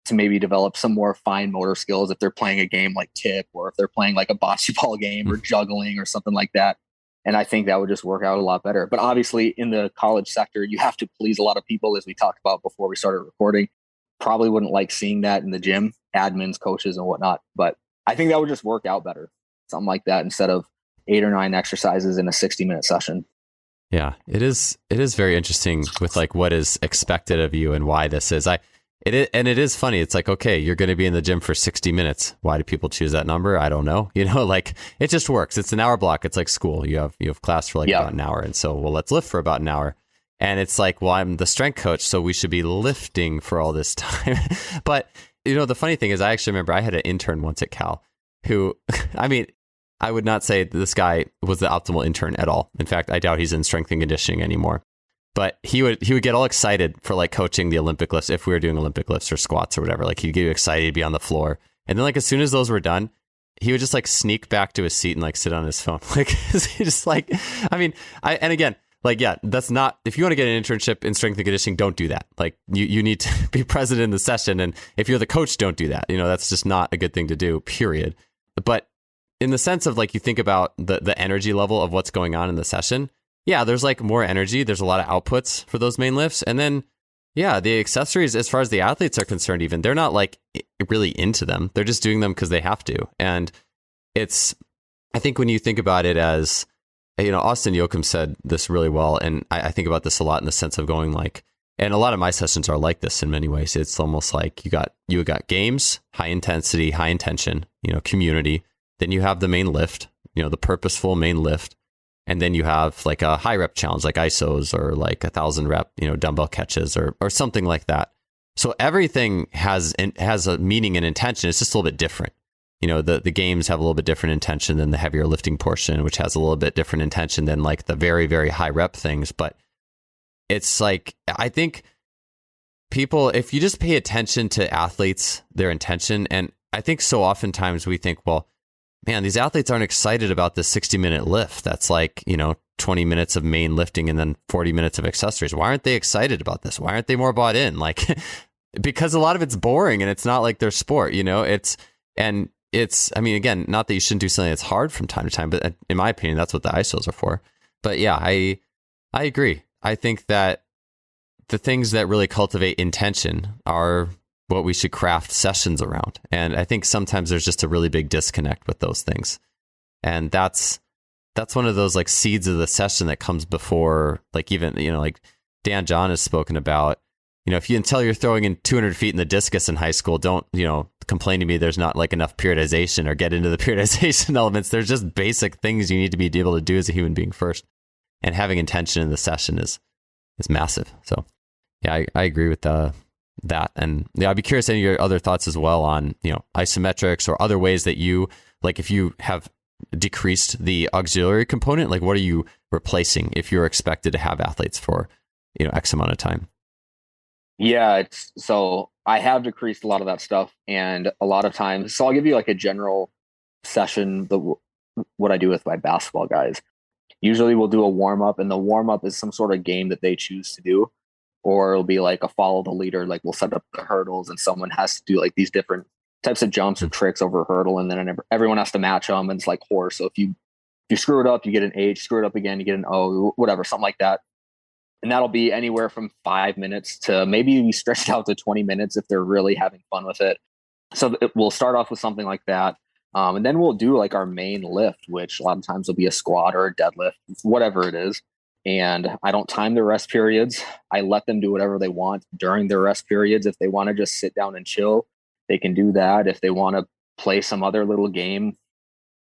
to maybe develop some more fine motor skills if they're playing a game like tip, or if they're playing like a bocce ball game or juggling or something like that. And I think that would just work out a lot better. But obviously in the college sector, you have to please a lot of people, as we talked about before we started recording. Probably wouldn't like seeing that in the gym, admins, coaches, and whatnot. But I think that would just work out better. Something like that instead of 8 or 9 exercises in a 60-minute session.
Yeah, it is very interesting with like what is expected of you and why this is. And it is funny. It's like, okay, you're going to be in the gym for 60 minutes. Why do people choose that number? I don't know. Like it just works. It's an hour block. It's like school. You have class for like about an hour. And so, well, let's lift for about an hour. And it's like, well, I'm the strength coach, so we should be lifting for all this time. But, the funny thing is I actually remember I had an intern once at Cal who, I mean, I would not say this guy was the optimal intern at all. In fact, I doubt he's in strength and conditioning anymore. But he would get all excited for like coaching the Olympic lifts if we were doing Olympic lifts or squats or whatever. Like he'd get excited to be on the floor. And then like as soon as those were done, he would just like sneak back to his seat and like sit on his phone. Like he just like, I mean, and again, like, yeah, that's not, if you want to get an internship in strength and conditioning, don't do that. Like you need to be present in the session. And if you're the coach, don't do that. That's just not a good thing to do, period. But in the sense of like, you think about the energy level of what's going on in the session. Yeah, there's like more energy. There's a lot of outputs for those main lifts. And then, yeah, the accessories, as far as the athletes are concerned, even they're not like really into them. They're just doing them because they have to. And I think when you think about it as, Austin Yoakum said this really well. And I think about this a lot in the sense of going like, and a lot of my sessions are like this in many ways. It's almost like you got games, high intensity, high intention, community. Then you have the main lift, the purposeful main lift. And then you have like a high rep challenge, like ISOs or like 1,000 rep, dumbbell catches or something like that. So everything has a meaning and intention. It's just a little bit different. The games have a little bit different intention than the heavier lifting portion, which has a little bit different intention than like the very, very high rep things. But it's like, I think people, if you just pay attention to athletes, their intention, and I think so oftentimes we think, well, man, these athletes aren't excited about this 60-minute lift. That's like, 20 minutes of main lifting and then 40 minutes of accessories. Why aren't they excited about this? Why aren't they more bought in? Like, because a lot of it's boring and it's not like their sport, I mean, again, not that you shouldn't do something that's hard from time to time, but in my opinion, that's what the ISOs are for. But yeah, I agree. I think that the things that really cultivate intention are what we should craft sessions around. And I think sometimes there's just a really big disconnect with those things. And that's one of those like seeds of the session that comes before, like even, like Dan John has spoken about, if you until you're throwing in 200 feet in the discus in high school, don't, complain to me there's not like enough periodization or get into the periodization elements. There's just basic things you need to be able to do as a human being first. And having intention in the session is massive. So yeah, I agree with that. And yeah, I'd be curious any of your other thoughts as well on, isometrics or other ways that you, like if you have decreased the auxiliary component, like what are you replacing if you're expected to have athletes for, X amount of time?
Yeah, so I have decreased a lot of that stuff and a lot of times, so I'll give you like a general session, what I do with my basketball guys. Usually we'll do a warm up and the warm up is some sort of game that they choose to do. Or it'll be like a follow the leader, like we'll set up the hurdles and someone has to do like these different types of jumps or tricks over a hurdle. And then everyone has to match them. And it's like horse. So if you screw it up, you get an H, screw it up again, you get an O, whatever, something like that. And that'll be anywhere from 5 minutes to maybe we stretch it out to 20 minutes if they're really having fun with it. So we'll start off with something like that. And then we'll do like our main lift, which a lot of times will be a squat or a deadlift, whatever it is. And I don't time their rest periods. I let them do whatever they want during their rest periods. If they want to just sit down and chill, they can do that. If they want to play some other little game,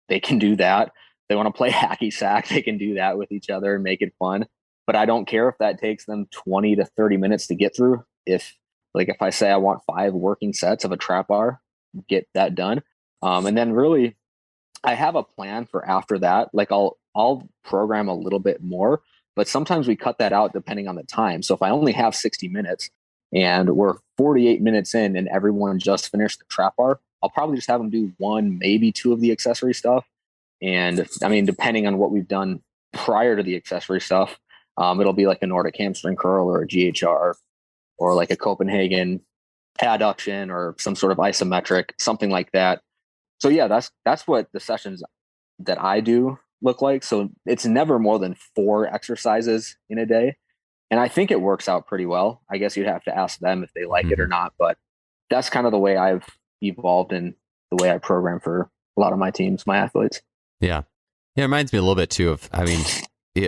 they can do that. If they want to play hacky sack, they can do that with each other and make it fun. But I don't care if that takes them 20 to 30 minutes to get through. If I say I want 5 working sets of a trap bar, get that done. And then really I have a plan for after that. Like I'll program a little bit more, but sometimes we cut that out depending on the time. So if I only have 60 minutes and we're 48 minutes in and everyone just finished the trap bar, I'll probably just have them do 1, maybe 2 of the accessory stuff. And I mean, depending on what we've done prior to the accessory stuff, it'll be like a Nordic hamstring curl or a GHR or like a Copenhagen adduction or some sort of isometric, something like that. So yeah, that's what the sessions that I do look like. So it's never more than 4 exercises in a day. And I think it works out pretty well. I guess you'd have to ask them if they like it or not, but that's kind of the way I've evolved and the way I program for a lot of my teams, my athletes.
Yeah. Yeah. It reminds me a little bit too of, I mean,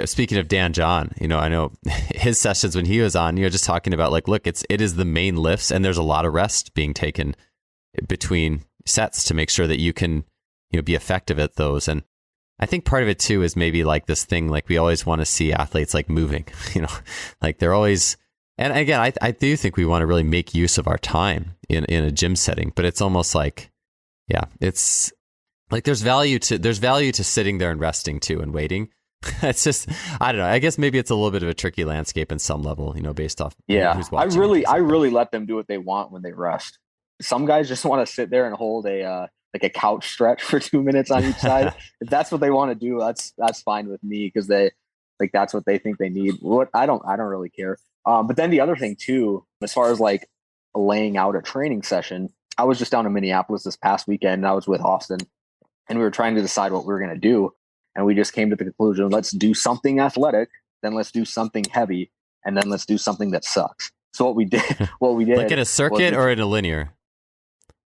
speaking of Dan John, I know his sessions when he was on, just talking about like, look, it is the main lifts, and there's a lot of rest being taken between sets to make sure that you can, be effective at those. And I think part of it too is maybe like this thing, like we always want to see athletes like moving, like they're always, and again, I do think we want to really make use of our time in a gym setting, but it's almost like, yeah, it's like there's value to sitting there and resting too and waiting. It's just, I don't know. I guess maybe it's a little bit of a tricky landscape in some level, based off.
Yeah,
who's
I
watching
really let them do what they want when they rest. Some guys just want to sit there and hold a like a couch stretch for 2 minutes on each side. If that's what they want to do, that's fine with me, because they like that's what they think they need. What I don't really care. But then the other thing too, as far as like laying out a training session, I was just down in Minneapolis this past weekend, and I was with Austin, and we were trying to decide what we were going to do. And we just came to the conclusion, let's do something athletic, then let's do something heavy, and then let's do something that sucks. So what we did
like in a circuit or in a linear?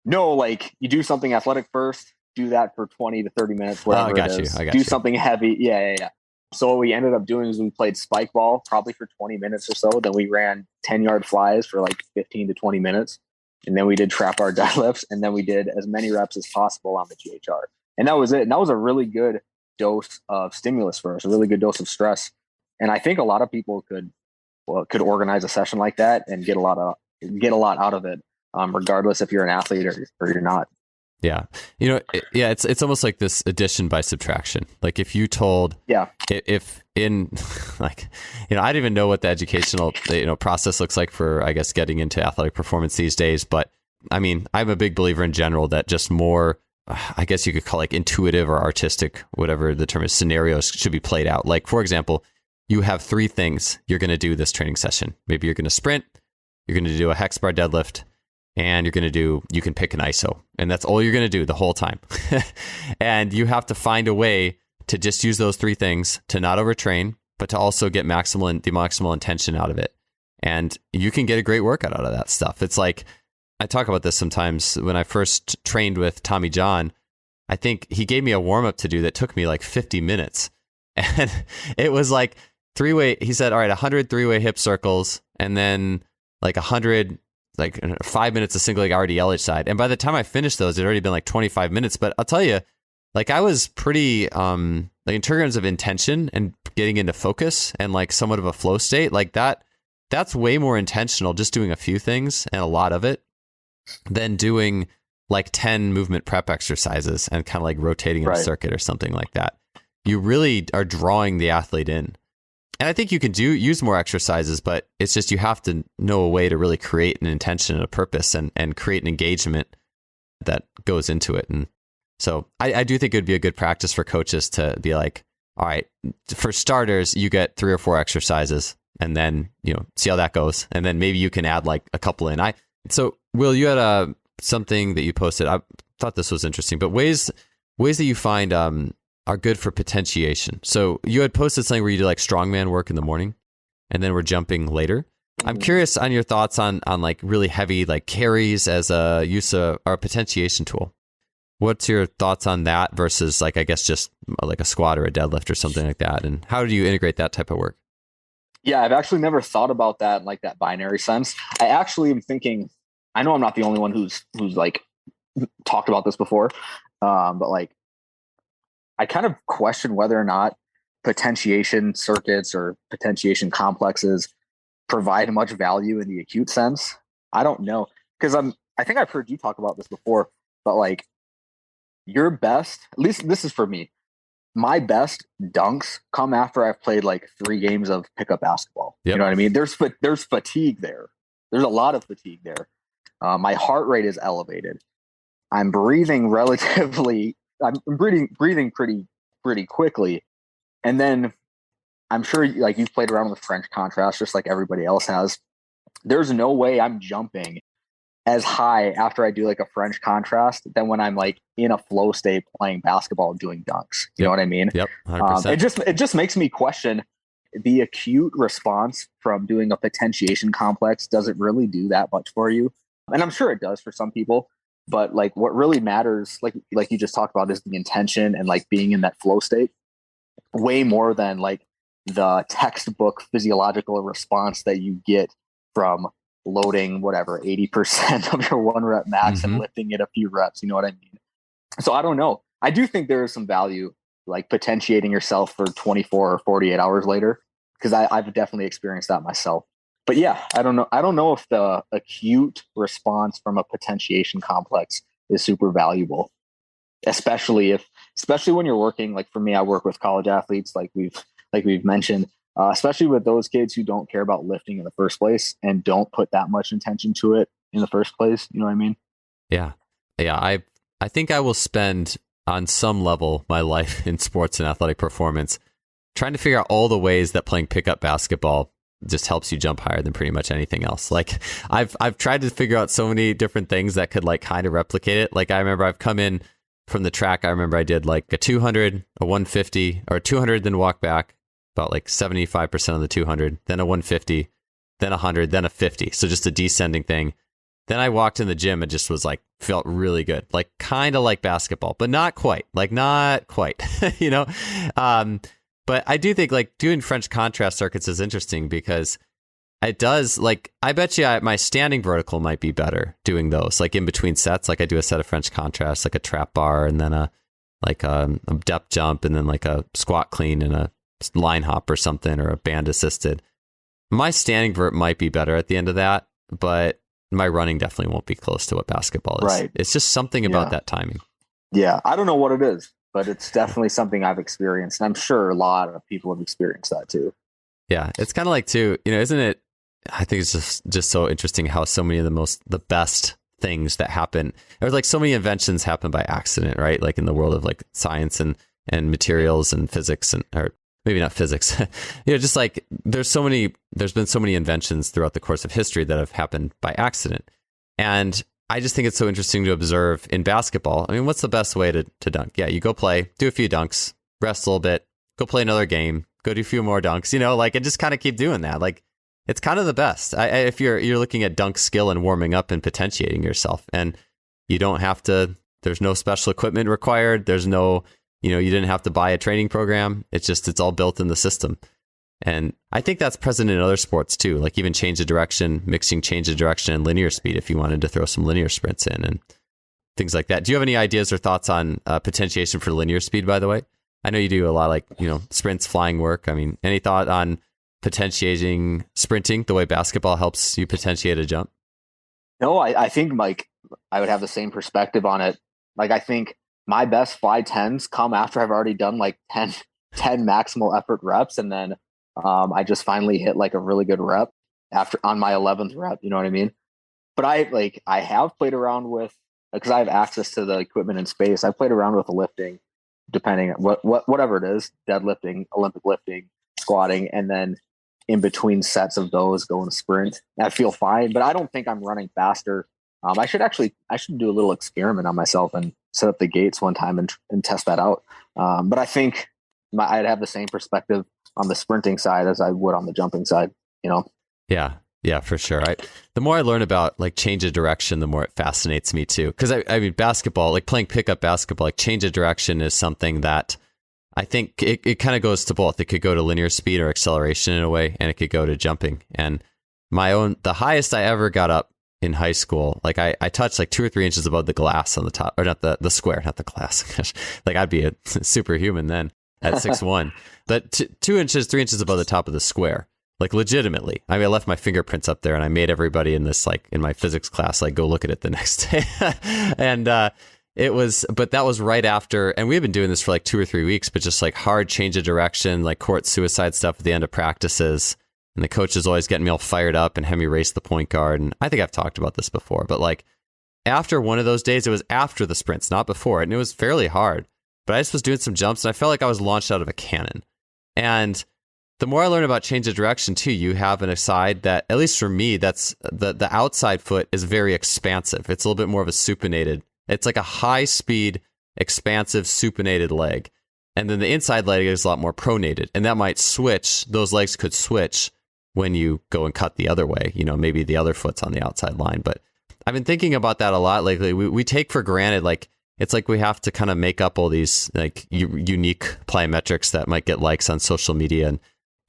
No, like you do something athletic first, do that for 20 to 30 minutes, whatever it is.
I got
do
you.
Something heavy. Yeah. So what we ended up doing is we played spike ball probably for 20 minutes or so. Then we ran 10-yard flies for like 15 to 20 minutes. And then we did trap bar deadlifts. And then we did as many reps as possible on the GHR. And that was it. And that was a really good dose of stimulus for us, a really good dose of stress. And I think a lot of people could organize a session like that and get a lot out of it, regardless if you're an athlete or you're not.
Yeah. It's almost like this addition by subtraction. Like if you told, if in like, I don't even know what the educational, process looks like for, I guess, getting into athletic performance these days. But I mean, I'm a big believer in general that just more, I guess you could call like intuitive or artistic, whatever the term is, scenarios should be played out. Like, for example, you have 3 things you're going to do this training session. Maybe you're going to sprint, you're going to do a hex bar deadlift, and you can pick an ISO, and that's all you're going to do the whole time. And you have to find a way to just use those 3 things to not overtrain, but to also get the maximal intention out of it. And you can get a great workout out of that stuff. It's like, I talk about this sometimes when I first trained with Tommy John. I think he gave me a warm up to do that took me like 50 minutes. And it was like he said, all right, 100 3-way hip circles, and then like 100, like 5 minutes of single leg RDL each side. And by the time I finished those, it had already been like 25 minutes. But I'll tell you, like I was pretty, like in terms of intention and getting into focus and like somewhat of a flow state, like that's way more intentional, just doing a few things and a lot of it, than doing like 10 movement prep exercises and kind of like rotating in a circuit or something like that. You really are drawing the athlete in. And I think you can use more exercises, but it's just you have to know a way to really create an intention and a purpose and create an engagement that goes into it. And so I do think it would be a good practice for coaches to be like, all right, for starters, you get 3 or 4 exercises, and then, see how that goes. And then maybe you can add like a couple in. So Will, you had something that you posted. I thought this was interesting, but ways that you find are good for potentiation. So you had posted something where you do like strongman work in the morning, and then we're jumping later. I'm curious on your thoughts on like really heavy like carries as a use of our potentiation tool. What's your thoughts on that versus like, I guess just like a squat or a deadlift or something like that? And how do you integrate that type of work?
Yeah, I've actually never thought about that in like that binary sense. I actually am thinking, I know I'm not the only one who's like talked about this before, but like I kind of question whether or not potentiation circuits or potentiation complexes provide much value in the acute sense. I don't know, because I think I've heard you talk about this before, but like your best, at least this is for me, my best dunks come after I've played like 3 games of pickup basketball. Yep. You know what I mean? There's fatigue there. There's a lot of fatigue there. My heart rate is elevated. I'm breathing breathing pretty quickly. And then I'm sure like you've played around with French contrast just like everybody else has. There's no way I'm jumping as high after I do like a French contrast than when I'm like in a flow state playing basketball doing dunks. You know what I mean?
Yep. 100%.
It just makes me question the acute response from doing a potentiation complex. Does it really do that much for you? And I'm sure it does for some people, but like what really matters, like you just talked about, is the intention and like being in that flow state way more than like the textbook physiological response that you get from loading whatever 80% of your 1 rep max and lifting it a few reps. You know what I mean? So I don't know. I do think there is some value like potentiating yourself for 24 or 48 hours later, because I've definitely experienced that myself. But yeah, I don't know. I don't know if the acute response from a potentiation complex is super valuable, especially when you're working. Like for me, I work with college athletes, like we've mentioned, especially with those kids who don't care about lifting in the first place and don't put that much intention to it in the first place. You know what I mean?
Yeah. I think I will spend on some level my life in sports and athletic performance trying to figure out all the ways that playing pickup basketball just helps you jump higher than pretty much anything else. Like I've tried to figure out so many different things that could like kind of replicate it. Like I remember I've come in from the track. I remember I did like a 200, a 150, or a 200, then walk back about like 75% of the 200, then a 150, then 100, then a 50. So just a descending thing. Then I walked in the gym and just was like, felt really good, like kind of like basketball, but not quite, you know? But I do think like doing French contrast circuits is interesting because it does, like, I bet you my standing vertical might be better doing those, like in between sets. Like I do a set of French contrast, like a trap bar, and then a depth jump, and then like a squat clean and a line hop or something, or a band assisted. My standing vert might be better at the end of that, but my running definitely won't be close to what basketball is. Right. It's just something about that timing. Yeah.
I don't know what it is, but it's definitely something I've experienced. And I'm sure a lot of people have experienced that too.
Yeah. It's kind of like too, you know, isn't it? I think it's just so interesting how so many of the best things that happen, or like so many inventions happen by accident, right? Like in the world of like science and materials and physics, or maybe not physics, you know, just like there's been so many inventions throughout the course of history that have happened by accident. And I just think it's so interesting to observe in basketball. I mean, what's the best way to dunk? Yeah, you go play, do a few dunks, rest a little bit, go play another game, go do a few more dunks, you know, like, and just kind of keep doing that. Like, it's kind of the best. If you're looking at dunk skill and warming up and potentiating yourself, and you don't have to, there's no special equipment required. There's no, you know, you didn't have to buy a training program. It's all built in the system. And I think that's present in other sports too, like even change of direction, mixing change of direction and linear speed if you wanted to throw some linear sprints in and things like that. Do you have any ideas or thoughts on potentiation for linear speed, by the way? I know you do a lot of like, you know, sprints, flying work. I mean, any thought on potentiating sprinting the way basketball helps you potentiate a jump?
No, I think like I would have the same perspective on it. Like I think my best 5'10s come after I've already done like 10 maximal effort reps. And then I just finally hit like a really good rep on my 11th rep. You know what I mean? But I have played around with, because I have access to the equipment in space. I've played around with the lifting, depending on whatever it is, deadlifting, Olympic lifting, squatting, and then in between sets of those going to sprint. I feel fine, but I don't think I'm running faster. I should do a little experiment on myself and set up the gates one time and test that out. But I think I'd have the same perspective on the sprinting side as I would on the jumping side, you know?
Yeah, for sure. The more I learn about like change of direction, the more it fascinates me too. Because I mean, basketball, like playing pickup basketball, like change of direction is something that I think it kind of goes to both. It could go to linear speed or acceleration in a way, and it could go to jumping. And the highest I ever got up in high school, like I touched like 2 or 3 inches above the glass on the top, or not the square, not the glass. Like I'd be a superhuman then at 6'1", but 2 inches, 3 inches above the top of the square, like legitimately. I mean, I left my fingerprints up there, and I made everybody in this, like in my physics class, like go look at it the next day. And but that was right after, and we've been doing this for like 2 or 3 weeks, but just like hard change of direction, like court suicide stuff at the end of practices. And the coach is always getting me all fired up and have me race the point guard. And I think I've talked about this before, but like after one of those days, it was after the sprints, not before it. And it was fairly hard, but I just was doing some jumps and I felt like I was launched out of a cannon. And the more I learn about change of direction too, you have an side that, at least for me, that's the outside foot is very expansive. It's a little bit more of a supinated. It's like a high speed, expansive supinated leg. And then the inside leg is a lot more pronated. And that might switch. Those legs could switch when you go and cut the other way. You know, maybe the other foot's on the outside line. But I've been thinking about that a lot lately. We take for granted, like, it's like we have to kind of make up all these like unique plyometrics that might get likes on social media. And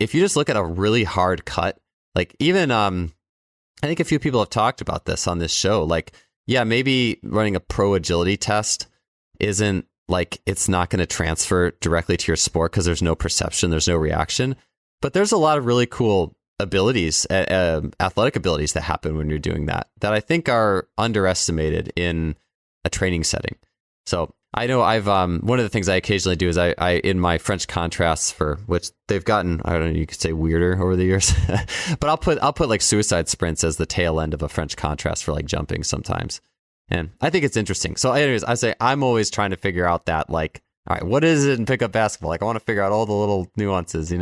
if you just look at a really hard cut, like even, I think a few people have talked about this on this show. Like, yeah, maybe running a pro agility test isn't like, it's not going to transfer directly to your sport because there's no perception, there's no reaction. But there's a lot of really cool abilities, athletic abilities that happen when you're doing that I think are underestimated in a training setting. So I know I've one of the things I occasionally do is I in my French contrasts, for which they've gotten, I don't know, you could say weirder over the years, but I'll put like suicide sprints as the tail end of a French contrast for like jumping sometimes, and I think it's interesting. So anyways, I say I'm always trying to figure out that, like, all right, what is it in pickup basketball? Like, I want to figure out all the little nuances,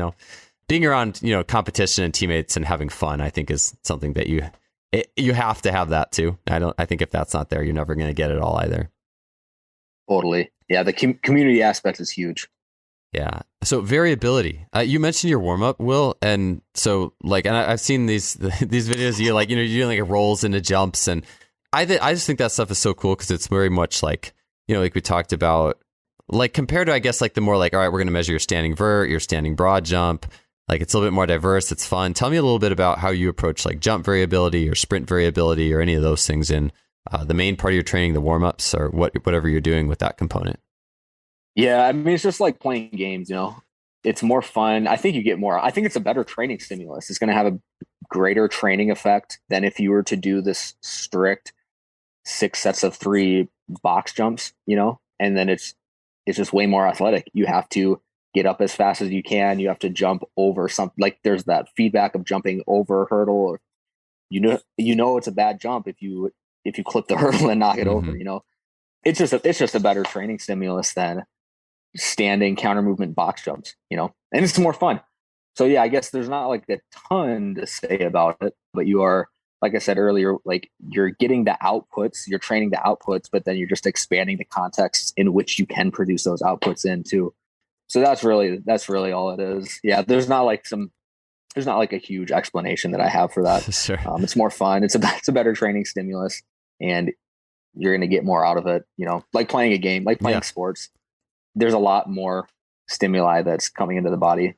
being around, competition and teammates and having fun, I think is something that you have to have that too. I think if that's not there, you're never going to get it all either.
Totally. Yeah. The community aspect is huge.
Yeah. So variability, you mentioned your warm up, Will. And so like, and I've seen these videos, you're doing like rolls into jumps. And I just think that stuff is so cool because it's very much like, like we talked about, like compared to, I guess, like the more like, all right, we're going to measure your standing vert, your standing broad jump. Like it's a little bit more diverse. It's fun. Tell me a little bit about how you approach like jump variability or sprint variability or any of those things in the main part of your training, the warm-ups, or whatever you're doing with that component.
Yeah. I mean, it's just like playing games, it's more fun. I think you get more. I think it's a better training stimulus. It's going to have a greater training effect than if you were to do this strict 6 sets of 3 box jumps, and then it's just way more athletic. You have to get up as fast as you can. You have to jump over something. Like there's that feedback of jumping over a hurdle, or it's a bad jump if you clip the hurdle and knock it over. It's just a better training stimulus than standing counter movement box jumps. And it's more fun. So yeah, I guess there's not like a ton to say about it, but you are, like I said earlier, like you're getting the outputs, you're training the outputs, but then you're just expanding the context in which you can produce those outputs in too. So that's really all it is. Yeah. There's not like a huge explanation that I have for that.
Sure.
It's more fun. It's a better training stimulus, and you're going to get more out of it, like playing a game, like playing sports. There's a lot more stimuli that's coming into the body.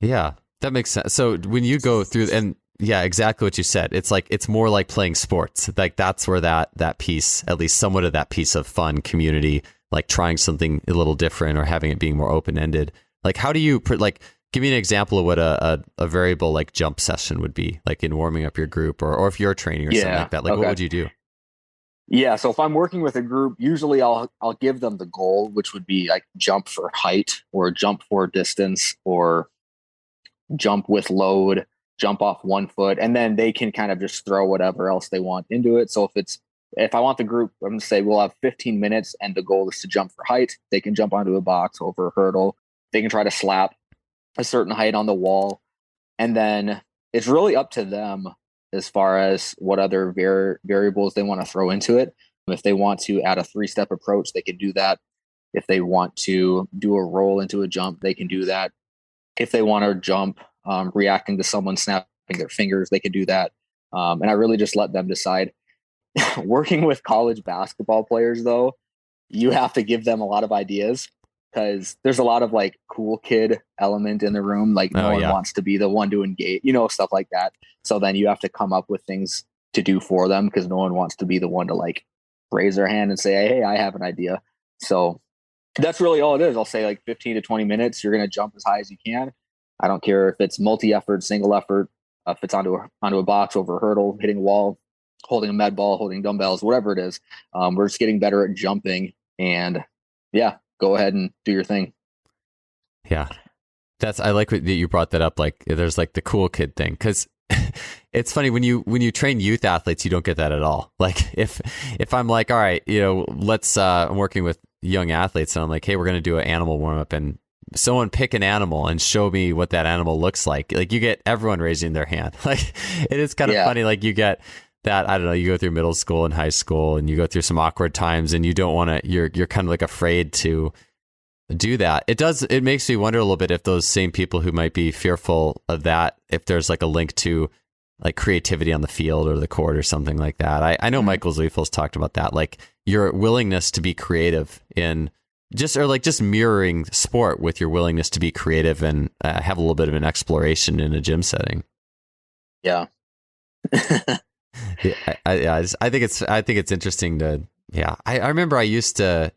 Yeah, that makes sense. So when you go through, and yeah, exactly what you said, it's like, it's more like playing sports. Like that's where that piece, at least somewhat of that piece of fun, community, like trying something a little different or having it being more open-ended. Like how do you like, give me an example of what a variable like jump session would be, like in warming up your group, or if you're training or something like that, like okay. What would you do?
Yeah. So if I'm working with a group, usually I'll give them the goal, which would be like jump for height or jump for distance or jump with load, jump off 1 foot, and then they can kind of just throw whatever else they want into it. So if I want the group, I'm going to say we'll have 15 minutes and the goal is to jump for height. They can jump onto a box, over a hurdle. They can try to slap a certain height on the wall. And then it's really up to them as far as what other variables they want to throw into it. If they want to add a 3-step approach, they can do that. If they want to do a roll into a jump, they can do that. If they want to jump, reacting to someone snapping their fingers, they can do that. And I really just let them decide. Working with college basketball players, though, you have to give them a lot of ideas because there's a lot of like cool kid element in the room. Like no one wants to be the one to engage, stuff like that. So then you have to come up with things to do for them because no one wants to be the one to like raise their hand and say, hey, I have an idea. So that's really all it is. I'll say like 15 to 20 minutes. You're going to jump as high as you can. I don't care if it's multi-effort, single effort, if it's onto a box, over a hurdle, hitting a wall, holding a med ball, holding dumbbells, whatever it is. We're just getting better at jumping, and go ahead and do your thing.
Yeah. I like that you brought that up. Like there's like the cool kid thing. Cause it's funny when you train youth athletes, you don't get that at all. Like if I'm like, all right, I'm working with young athletes and I'm like, hey, we're going to do an animal warm up, and someone pick an animal and show me what that animal looks like. Like you get everyone raising their hand. Like it is kind of funny. Like you get that, I don't know, you go through middle school and high school and you go through some awkward times and you don't want to, you're kind of like afraid to do that. It makes me wonder a little bit if those same people who might be fearful of that, if there's like a link to like creativity on the field or the court or something like that. I know Michael Zweifel's talked about that, like your willingness to be creative in just mirroring sport with your willingness to be creative and have a little bit of an exploration in a gym setting.
Yeah.
Yeah, I think it's interesting to, I remember I used to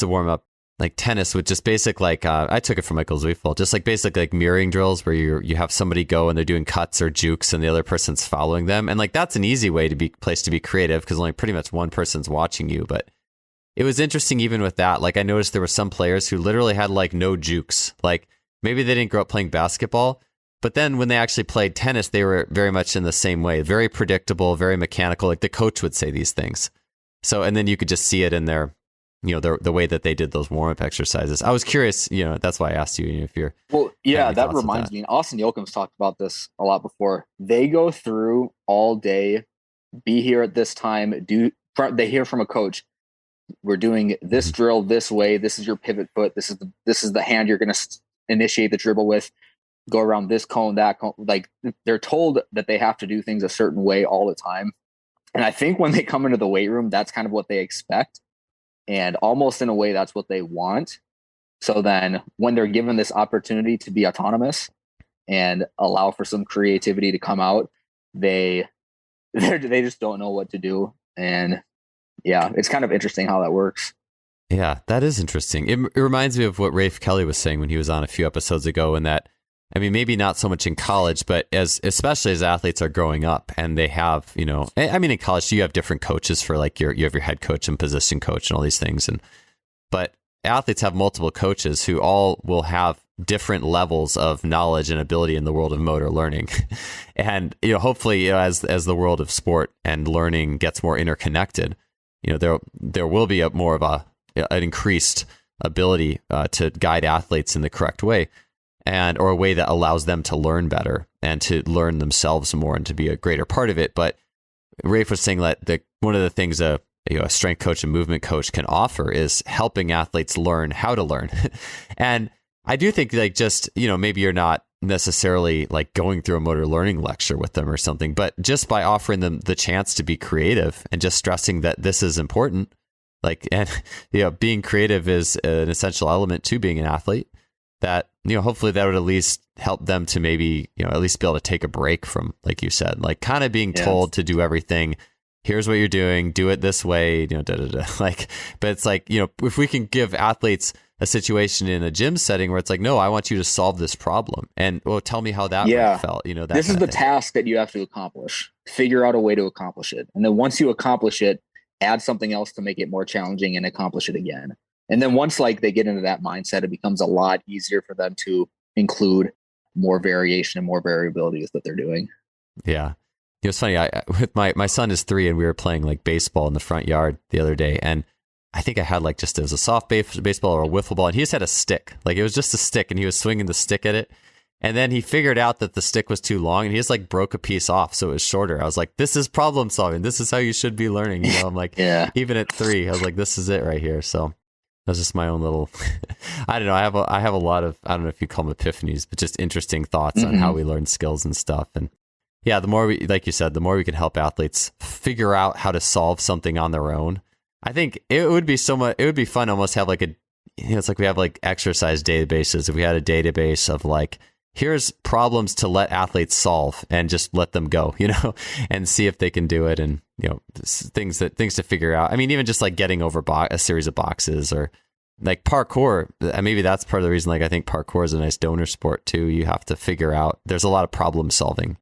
warm up like tennis with just basic, like, I took it from Michael Zweifel, just like basic, like mirroring drills where you have somebody go and they're doing cuts or jukes and the other person's following them. And like, that's an easy way to be placed to be creative because only pretty much one person's watching you. But it was interesting even with that. Like, I noticed there were some players who literally had like no jukes. Like maybe they didn't grow up playing basketball, but then when they actually played tennis, they were very much in the same way, very predictable, very mechanical. Like the coach would say these things. So, and then you could just see it in their, the way that they did those warm-up exercises. I was curious, that's why I asked you if you're...
Well, yeah, that reminds me. Austin Yocum's talked about this a lot before. They go through all day, be here at this time, they hear from a coach, we're doing this drill this way, this is your pivot foot, this is the hand you're going to initiate the dribble with, go around this cone, that cone. Like they're told that they have to do things a certain way all the time. And I think when they come into the weight room, that's kind of what they expect. And almost in a way, that's what they want. So then when they're given this opportunity to be autonomous and allow for some creativity to come out, they just don't know what to do. And yeah, it's kind of interesting how that works.
Yeah, that is interesting. It reminds me of what Rafe Kelly was saying when he was on a few episodes ago, and that, I mean, maybe not so much in college, but especially as athletes are growing up and they have, I mean, in college, you have different coaches for like you have your head coach and position coach and all these things. But athletes have multiple coaches who all will have different levels of knowledge and ability in the world of motor learning. And, hopefully, as the world of sport and learning gets more interconnected, there will be more of an increased ability to guide athletes in the correct way. Or a way that allows them to learn better and to learn themselves more and to be a greater part of it. But Rafe was saying that one of the things a strength coach and movement coach can offer is helping athletes learn how to learn. And I do think like just, maybe you're not necessarily like going through a motor learning lecture with them or something, but just by offering them the chance to be creative and just stressing that this is important, like, and, being creative is an essential element to being an athlete. That, hopefully that would at least help them to maybe, at least be able to take a break from, like you said, like kind of being told to do everything. Here's what you're doing. Do it this way. Like, but it's like, if we can give athletes a situation in a gym setting where it's like, no, I want you to solve this problem. And tell me how that felt.
This is the task that you have to accomplish. Figure out a way to accomplish it. And then once you accomplish it, add something else to make it more challenging and accomplish it again. And then once like they get into that mindset, it becomes a lot easier for them to include more variation and more variability with what they're doing.
Yeah. It's funny. With my son is 3 and we were playing like baseball in the front yard the other day. And I think I had like just, it was a soft baseball or a wiffle ball. And he just had a stick. Like it was just a stick and he was swinging the stick at it. And then he figured out that the stick was too long and he just like broke a piece off. So it was shorter. I was like, this is problem solving. This is how you should be learning. I'm like, even at 3, I was like, this is it right here. So that's just my own little, I don't know. I have a lot of, I don't know if you call them epiphanies, but just interesting thoughts on how we learn skills and stuff. And yeah, the more we, like you said, the more we can help athletes figure out how to solve something on their own. I think it would be it would be fun to almost have like it's like we have like exercise databases. If we had a database of like, here's problems to let athletes solve and just let them go, and see if they can do it. And, things to figure out. I mean, even just like getting over a series of boxes or like parkour. Maybe that's part of the reason, like, I think parkour is a nice donor sport too. You have to figure out, there's a lot of problem solving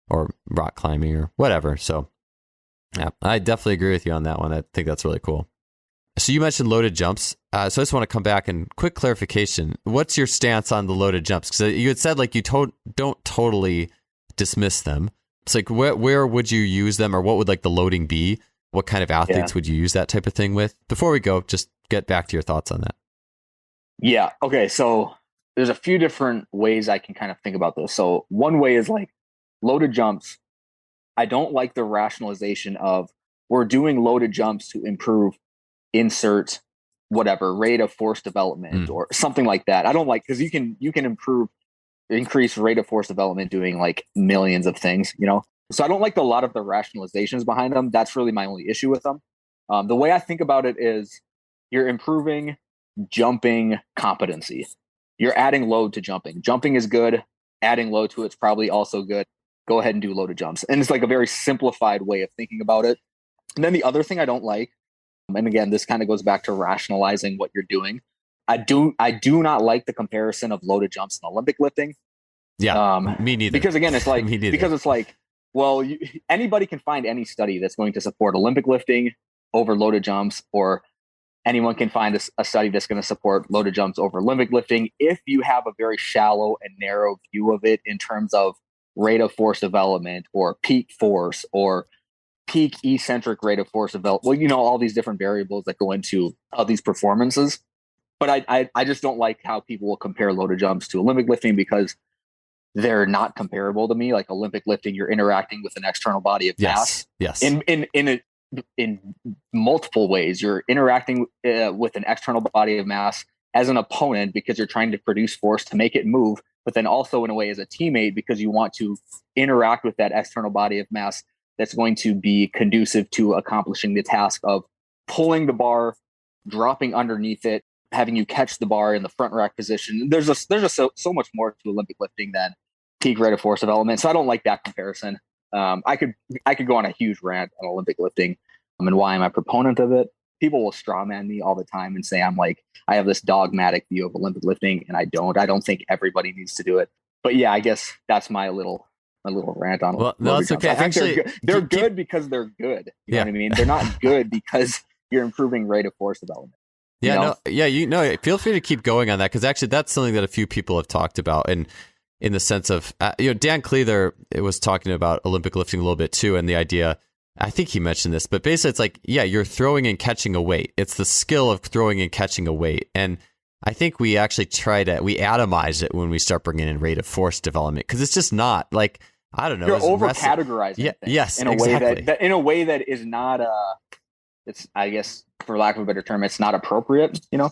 or rock climbing or whatever. So yeah, I definitely agree with you on that one. I think that's really cool. So you mentioned loaded jumps. So I just want to come back and quick clarification. What's your stance on the loaded jumps? Because you had said like you don't totally dismiss them. It's like where would you use them, or what would like the loading be? What kind of athletes would you use that type of thing with? Before we go, just get back to your thoughts on that.
Yeah. Okay. So there's a few different ways I can kind of think about this. So one way is like loaded jumps. I don't like the rationalization of we're doing loaded jumps to improve insert whatever rate of force development or something like that. I don't like, because you can increase rate of force development doing like millions of things, so I don't like a lot of the rationalizations behind them. That's really my only issue with them. The way I think about it is you're improving jumping competency. You're adding load to jumping. Jumping is good. Adding load to it's probably also good. Go ahead and do loaded jumps. And it's like a very simplified way of thinking about it. And then the other thing I don't like, and again, this kind of goes back to rationalizing what you're doing. I do not like the comparison of loaded jumps and Olympic lifting.
Yeah, me neither.
Because again, it's like, well, anybody can find any study that's going to support Olympic lifting over loaded jumps, or anyone can find a study that's going to support loaded jumps over Olympic lifting if you have a very shallow and narrow view of it in terms of rate of force development or peak force or peak eccentric rate of force development. Well, all these different variables that go into these performances. But I just don't like how people will compare loaded jumps to Olympic lifting, because they're not comparable to me. Like Olympic lifting, you're interacting with an external body of mass.
Yes.
In multiple ways. You're interacting with an external body of mass as an opponent because you're trying to produce force to make it move, but then also in a way as a teammate because you want to interact with that external body of mass that's going to be conducive to accomplishing the task of pulling the bar, dropping underneath it, having you catch the bar in the front rack position. There's just so much more to Olympic lifting than peak rate of force development. So I don't like that comparison. I could go on a huge rant on Olympic lifting and why I'm a proponent of it. People will strawman me all the time and say I have this dogmatic view of Olympic lifting, and I don't think everybody needs to do it. But yeah, I guess that's my little rant on.
Well, no, it's okay.
I think they're good because they're good. You know what I mean? They're not good because you're improving rate of force development.
Feel free to keep going on that, because actually that's something that a few people have talked about, and in the sense of Dan Cleather was talking about Olympic lifting a little bit too, and the idea, I think he mentioned this, but basically it's like, you're throwing and catching a weight. It's the skill of throwing and catching a weight. And I think we actually we atomize it when we start bringing in rate of force development, because it's just not like, I don't know.
You're over categorizing things in a way that is not, it's, I guess, for lack of a better term, it's not appropriate,
Yeah.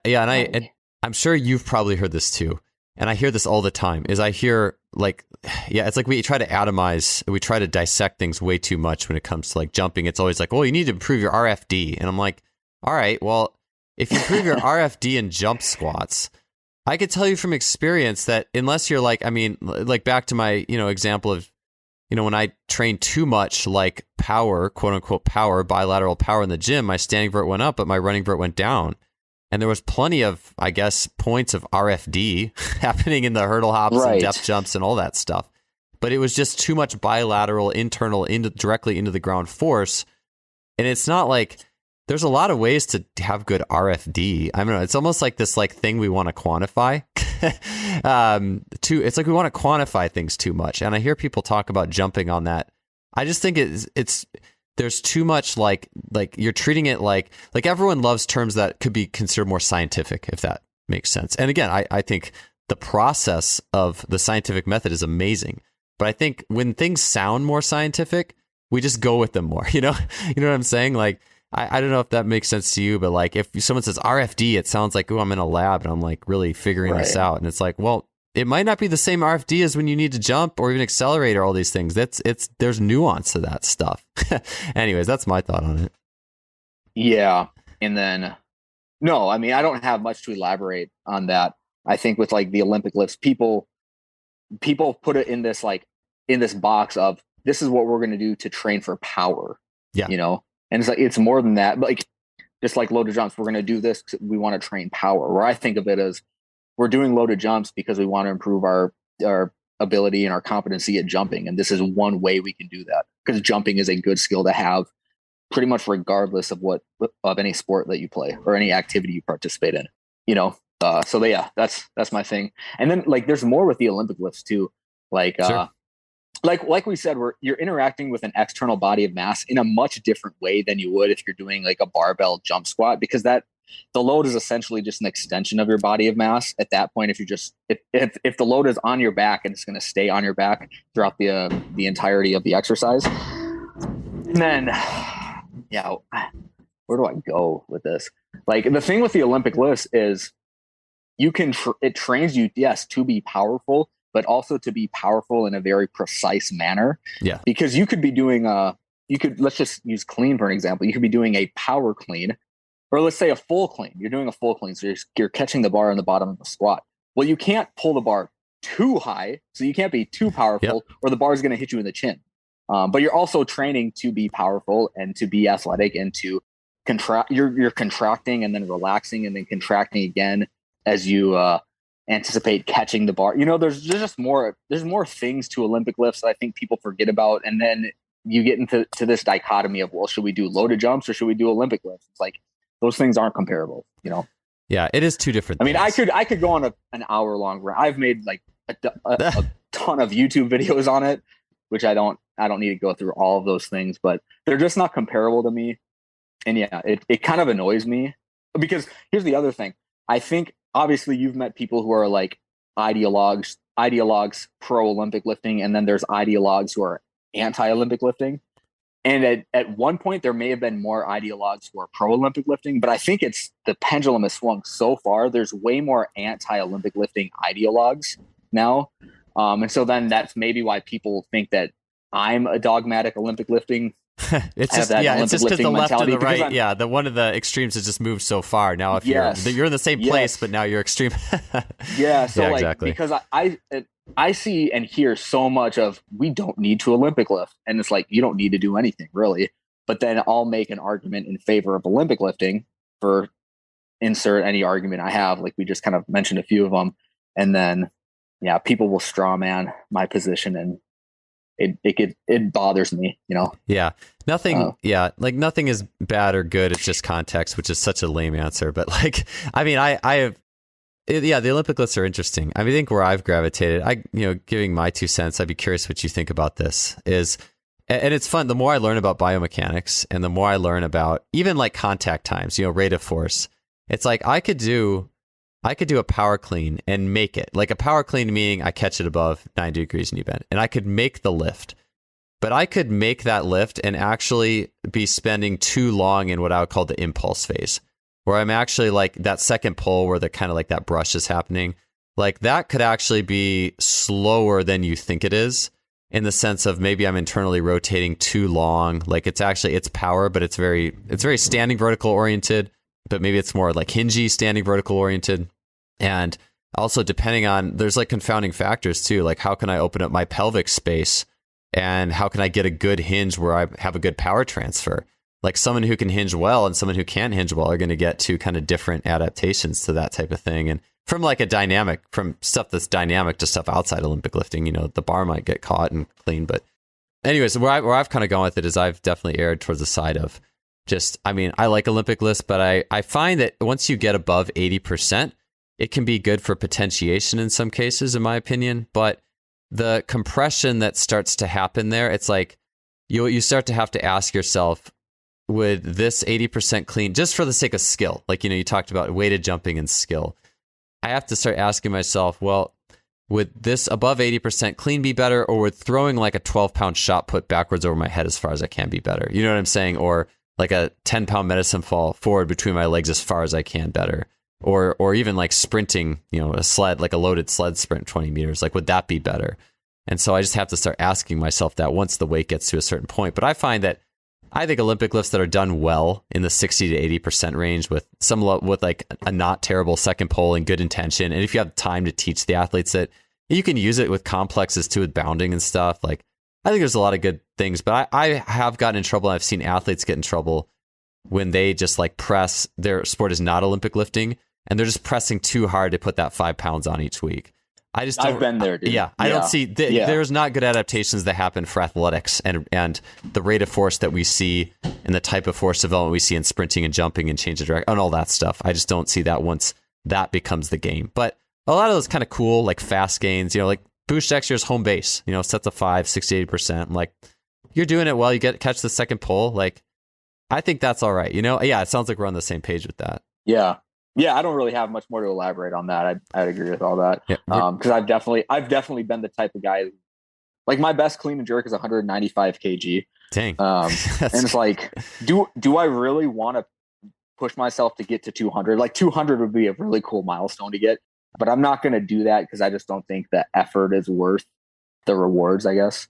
Yeah. And I'm sure you've probably heard this too. And I hear this all the time, is I hear it's like we try to atomize, we try to dissect things way too much when it comes to like jumping. It's always like, well, you need to improve your RFD. And I'm like, all right, well, if you improve your RFD in jump squats, I could tell you from experience that unless you're like back to my, example of, when I trained too much like power, quote unquote power, bilateral power in the gym, my standing vert went up, but my running vert went down. And there was plenty of, I guess, points of RFD happening in the hurdle hops and depth jumps and all that stuff. But it was just too much bilateral, internal, directly into the ground force. And it's not like, there's a lot of ways to have good RFD. I don't know. It's almost like this thing we want to quantify. It's like we want to quantify things too much. And I hear people talk about jumping on that. I just think there's too much like you're treating it like everyone loves terms that could be considered more scientific, if that makes sense. And again, I think the process of the scientific method is amazing. But I think when things sound more scientific, we just go with them more. You know what I'm saying? Like, I don't know if that makes sense to you, but like if someone says RFD, it sounds like, oh, I'm in a lab and I'm like really figuring this out. And it's like, well, it might not be the same RFD as when you need to jump or even accelerate or all these things. There's nuance to that stuff. Anyways, that's my thought on it. Yeah.
And then, no, I mean, I don't have much to elaborate on that. I think with like the Olympic lifts, people put it in this box of, this is what we're going to do to train for power.
Yeah.
And it's like, it's more than that. Like, just like loaded jumps, we're going to do this because we want to train power. Where I think of it as, we're doing loaded jumps because we want to improve our ability and our competency at jumping. And this is one way we can do that, because jumping is a good skill to have pretty much regardless of any sport that you play or any activity you participate in, so that's my thing. And then like, there's more with the Olympic lifts too. Like,
sure.
Like we said, you're interacting with an external body of mass in a much different way than you would if you're doing like a barbell jump squat, because the load is essentially just an extension of your body of mass at that point. If the load is on your back and it's going to stay on your back throughout the entirety of the exercise. And then, where do I go with this? Like, the thing with the Olympic lifts is it trains you, yes, to be powerful, but also to be powerful in a very precise manner.
Yeah.
Because you could be doing let's just use clean for an example. You could be doing a power clean or let's say a full clean. You're doing a full clean, so you're catching the bar on the bottom of the squat. Well, you can't pull the bar too high, so you can't be too powerful, or the bar is going to hit you in the chin. But you're also training to be powerful and to be athletic and to contract. You're contracting and then relaxing and then contracting again as you anticipate catching the bar. There's just more. There's more things to Olympic lifts that I think people forget about, and then you get into this dichotomy of, well, should we do loaded jumps or should we do Olympic lifts? It's like those things aren't comparable.
Yeah, it is two different
things. I
mean,
I could go on an hour long rant. I've made like a ton of YouTube videos on it, which I don't need to go through all of those things, but they're just not comparable to me. And yeah, it kind of annoys me, because here's the other thing. I think obviously you've met people who are like ideologues pro Olympic lifting, and then there's ideologues who are anti-Olympic lifting. And at one point there may have been more ideologues who are pro-Olympic lifting, but I think it's the pendulum has swung so far. There's way more anti-Olympic lifting ideologues now. And so then that's maybe why people think that I'm a dogmatic Olympic lifting.
It's just because the left and the right, the one of the extremes has just moved so far. Now, if you're in the same place, but now you're extreme.
Exactly. Because I see and hear so much of, we don't need to Olympic lift, and it's like, you don't need to do anything really. But then I'll make an argument in favor of Olympic lifting for insert any argument I have, like we just kind of mentioned a few of them, and then people will straw man my position, and it bothers me,
Nothing nothing is bad or good, it's just context, which is such a lame answer. But like, I mean, the Olympic lifts are interesting. I think where I've gravitated, giving my 2 cents, I'd be curious what you think about this is, and it's fun. The more I learn about biomechanics and the more I learn about even like contact times, rate of force, it's like I could do a power clean and make it like a power clean, meaning I catch it above 90 degrees knee bend, and I could make the lift, but I could make that lift and actually be spending too long in what I would call the impulse phase, where I'm actually like that second pull where the kind of like that brush is happening. Like that could actually be slower than you think it is, in the sense of maybe I'm internally rotating too long. Like it's power, but it's very standing vertical oriented, but maybe it's more like hingy standing vertical oriented. And also depending on, there's like confounding factors too. Like how can I open up my pelvic space, and how can I get a good hinge where I have a good power transfer? Like someone who can hinge well and someone who can't hinge well are going to get two kind of different adaptations to that type of thing. And from like from stuff that's dynamic to stuff outside Olympic lifting, the bar might get caught and clean. But anyways, where I've kind of gone with it is I've definitely erred towards the side of just, I like Olympic lifts, but I find that once you get above 80%, it can be good for potentiation in some cases, in my opinion. But the compression that starts to happen there, it's like you start to have to ask yourself, would this 80% clean, just for the sake of skill, like, you talked about weighted jumping and skill, I have to start asking myself, well, would this above 80% clean be better, or would throwing like a 12-pound shot put backwards over my head as far as I can be better? You know what I'm saying? Or like a 10-pound medicine fall forward between my legs as far as I can better? Or even like sprinting, a sled, like a loaded sled sprint 20 meters, like would that be better? And so I just have to start asking myself that once the weight gets to a certain point. But I find that I think Olympic lifts that are done well in the 60 to 80% range with like a not terrible second pull and good intention, and if you have time to teach the athletes that you can use it with complexes too, with bounding and stuff, like I think there's a lot of good things. But I have gotten in trouble, and I've seen athletes get in trouble when they just like press, their sport is not Olympic lifting, and they're just pressing too hard to put that 5 pounds on each week. I've been there, dude. I don't see there's not good adaptations that happen for athletics and the rate of force that we see and the type of force development we see in sprinting and jumping and change of direction and all that stuff. I just don't see that once that becomes the game. But a lot of those kind of cool, like fast gains, like boost exer's home base, sets of 5, 60, 80%. I'm like, you're doing it well. You catch the second pull. Like, I think that's all right. Yeah, it sounds like we're on the same page with that.
Yeah, I don't really have much more to elaborate on that. I'd agree with all that. Because I've definitely been the type of guy, like my best clean and jerk is 195 kg.
Dang.
And it's like, do I really want to push myself to get to 200? Like 200 would be a really cool milestone to get, but I'm not going to do that because I just don't think the effort is worth the rewards, I guess.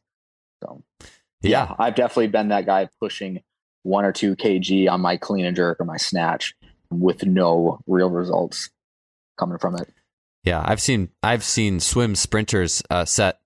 So yeah, I've definitely been that guy pushing 1 or 2 kg on my clean and jerk or my snatch. with no real results coming from it.
Yeah, I've seen swim sprinters set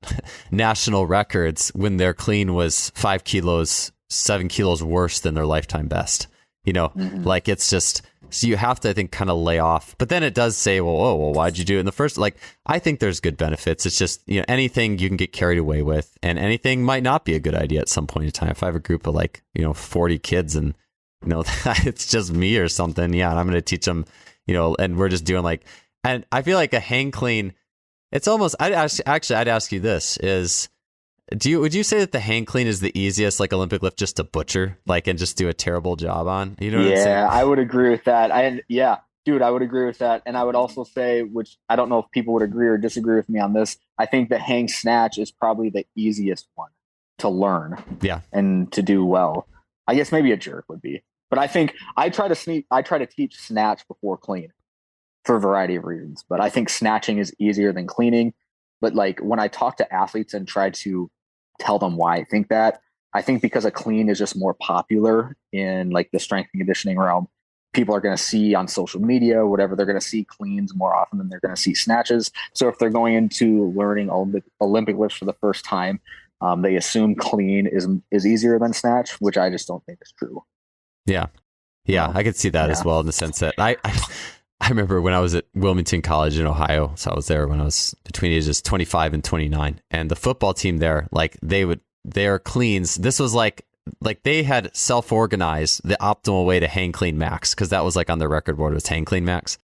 national records when their clean was 5 kilos, 7 kilos worse than their lifetime best. Like it's just, so you have to, I think, kind of lay off. But then it does say, well, why'd you do it in the first? Like, I think there's good benefits. It's just, anything you can get carried away with, and anything might not be a good idea at some point in time. If I have a group of 40 kids and, it's just me or something. Yeah. And I'm going to teach them, and we're just doing and I feel like a hang clean, it's almost, I'd ask you this is, would you say that the hang clean is the easiest, Olympic lift, just to butcher, and just do a terrible job on? You know what I'm saying?
Yeah, I would agree with that. I would agree with that. And I would also say, which I don't know if people would agree or disagree with me on this, I think the hang snatch is probably the easiest one to learn.
Yeah.
And to do well. I guess maybe a jerk would be. But I think I try to teach snatch before clean for a variety of reasons. But I think snatching is easier than cleaning. But when I talk to athletes and try to tell them why I think that, I think because a clean is just more popular in the strength and conditioning realm. People are going to see on social media, whatever, they're going to see cleans more often than they're going to see snatches. So if they're going into learning Olympic lifts for the first time, they assume clean is easier than snatch, which I just don't think is true.
Yeah. I could see that as well, in the sense that I remember when I was at Wilmington College in Ohio. So I was there when I was between ages 25 and 29, and the football team there, their cleans, this was they had self-organized the optimal way to hang clean max, because that was on their record board was hang clean max.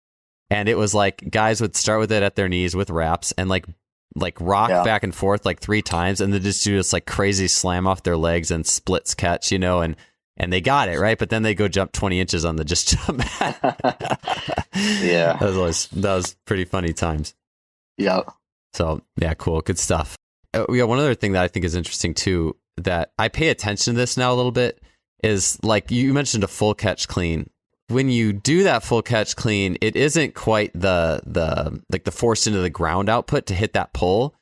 And it was guys would start with it at their knees with wraps and rock back and forth 3 times, and then just do this crazy slam off their legs and splits catch, and they got it right, but then they go jump 20 inches on the just jump.
Yeah,
that was pretty funny times.
Yeah.
So yeah, cool, good stuff. One other thing that I think is interesting too, that I pay attention to this now a little bit, is you mentioned a full catch clean. When you do that full catch clean, it isn't quite the force into the ground output to hit that pull,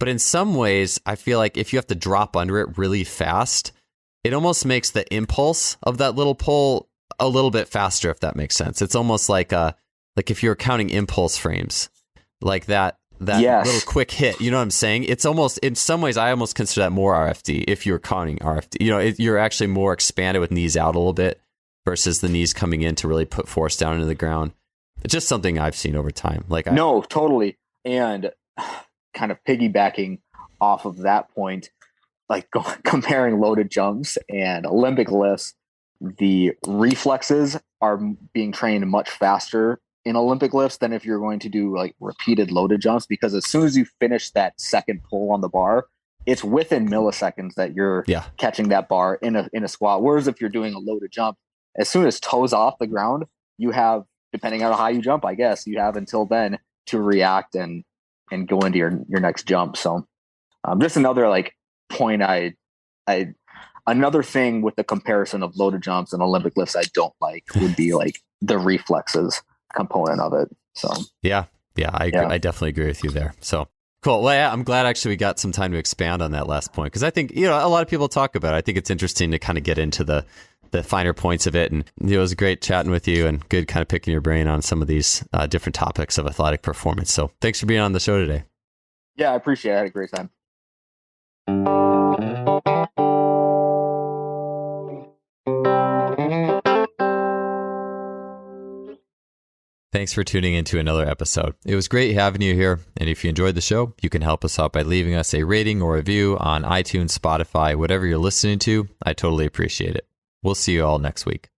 but in some ways, I feel like if you have to drop under it really fast, it almost makes the impulse of that little pull a little bit faster, if that makes sense. It's almost like if you're counting impulse frames, that
yes.
little quick hit. You know what I'm saying? It's almost, in some ways, I almost consider that more RFD if you're counting RFD. You're actually more expanded with knees out a little bit versus the knees coming in to really put force down into the ground. It's just something I've seen over time.
No, totally. And kind of piggybacking off of that point, comparing loaded jumps and Olympic lifts, the reflexes are being trained much faster in Olympic lifts than if you're going to do repeated loaded jumps, because as soon as you finish that second pull on the bar, it's within milliseconds that you're catching that bar in a squat. Whereas if you're doing a loaded jump, as soon as toes off the ground, you have, depending on how you jump, I guess you have until then to react and go into your next jump. So just another point another thing with the comparison of loaded jumps and Olympic lifts I don't like would be the reflexes component of it. So
I definitely agree with you there. So cool. Well, yeah, I'm glad actually we got some time to expand on that last point, because I think a lot of people talk about it. I think it's interesting to kind of get into the finer points of it, and it was great chatting with you and good kind of picking your brain on some of these different topics of athletic performance. So thanks for being on the show today.
Yeah, I appreciate it. I had a great time.
Thanks for tuning into another episode. It was great having you here. And if you enjoyed the show, you can help us out by leaving us a rating or review on iTunes, Spotify, whatever you're listening to. I totally appreciate it. We'll see you all next week.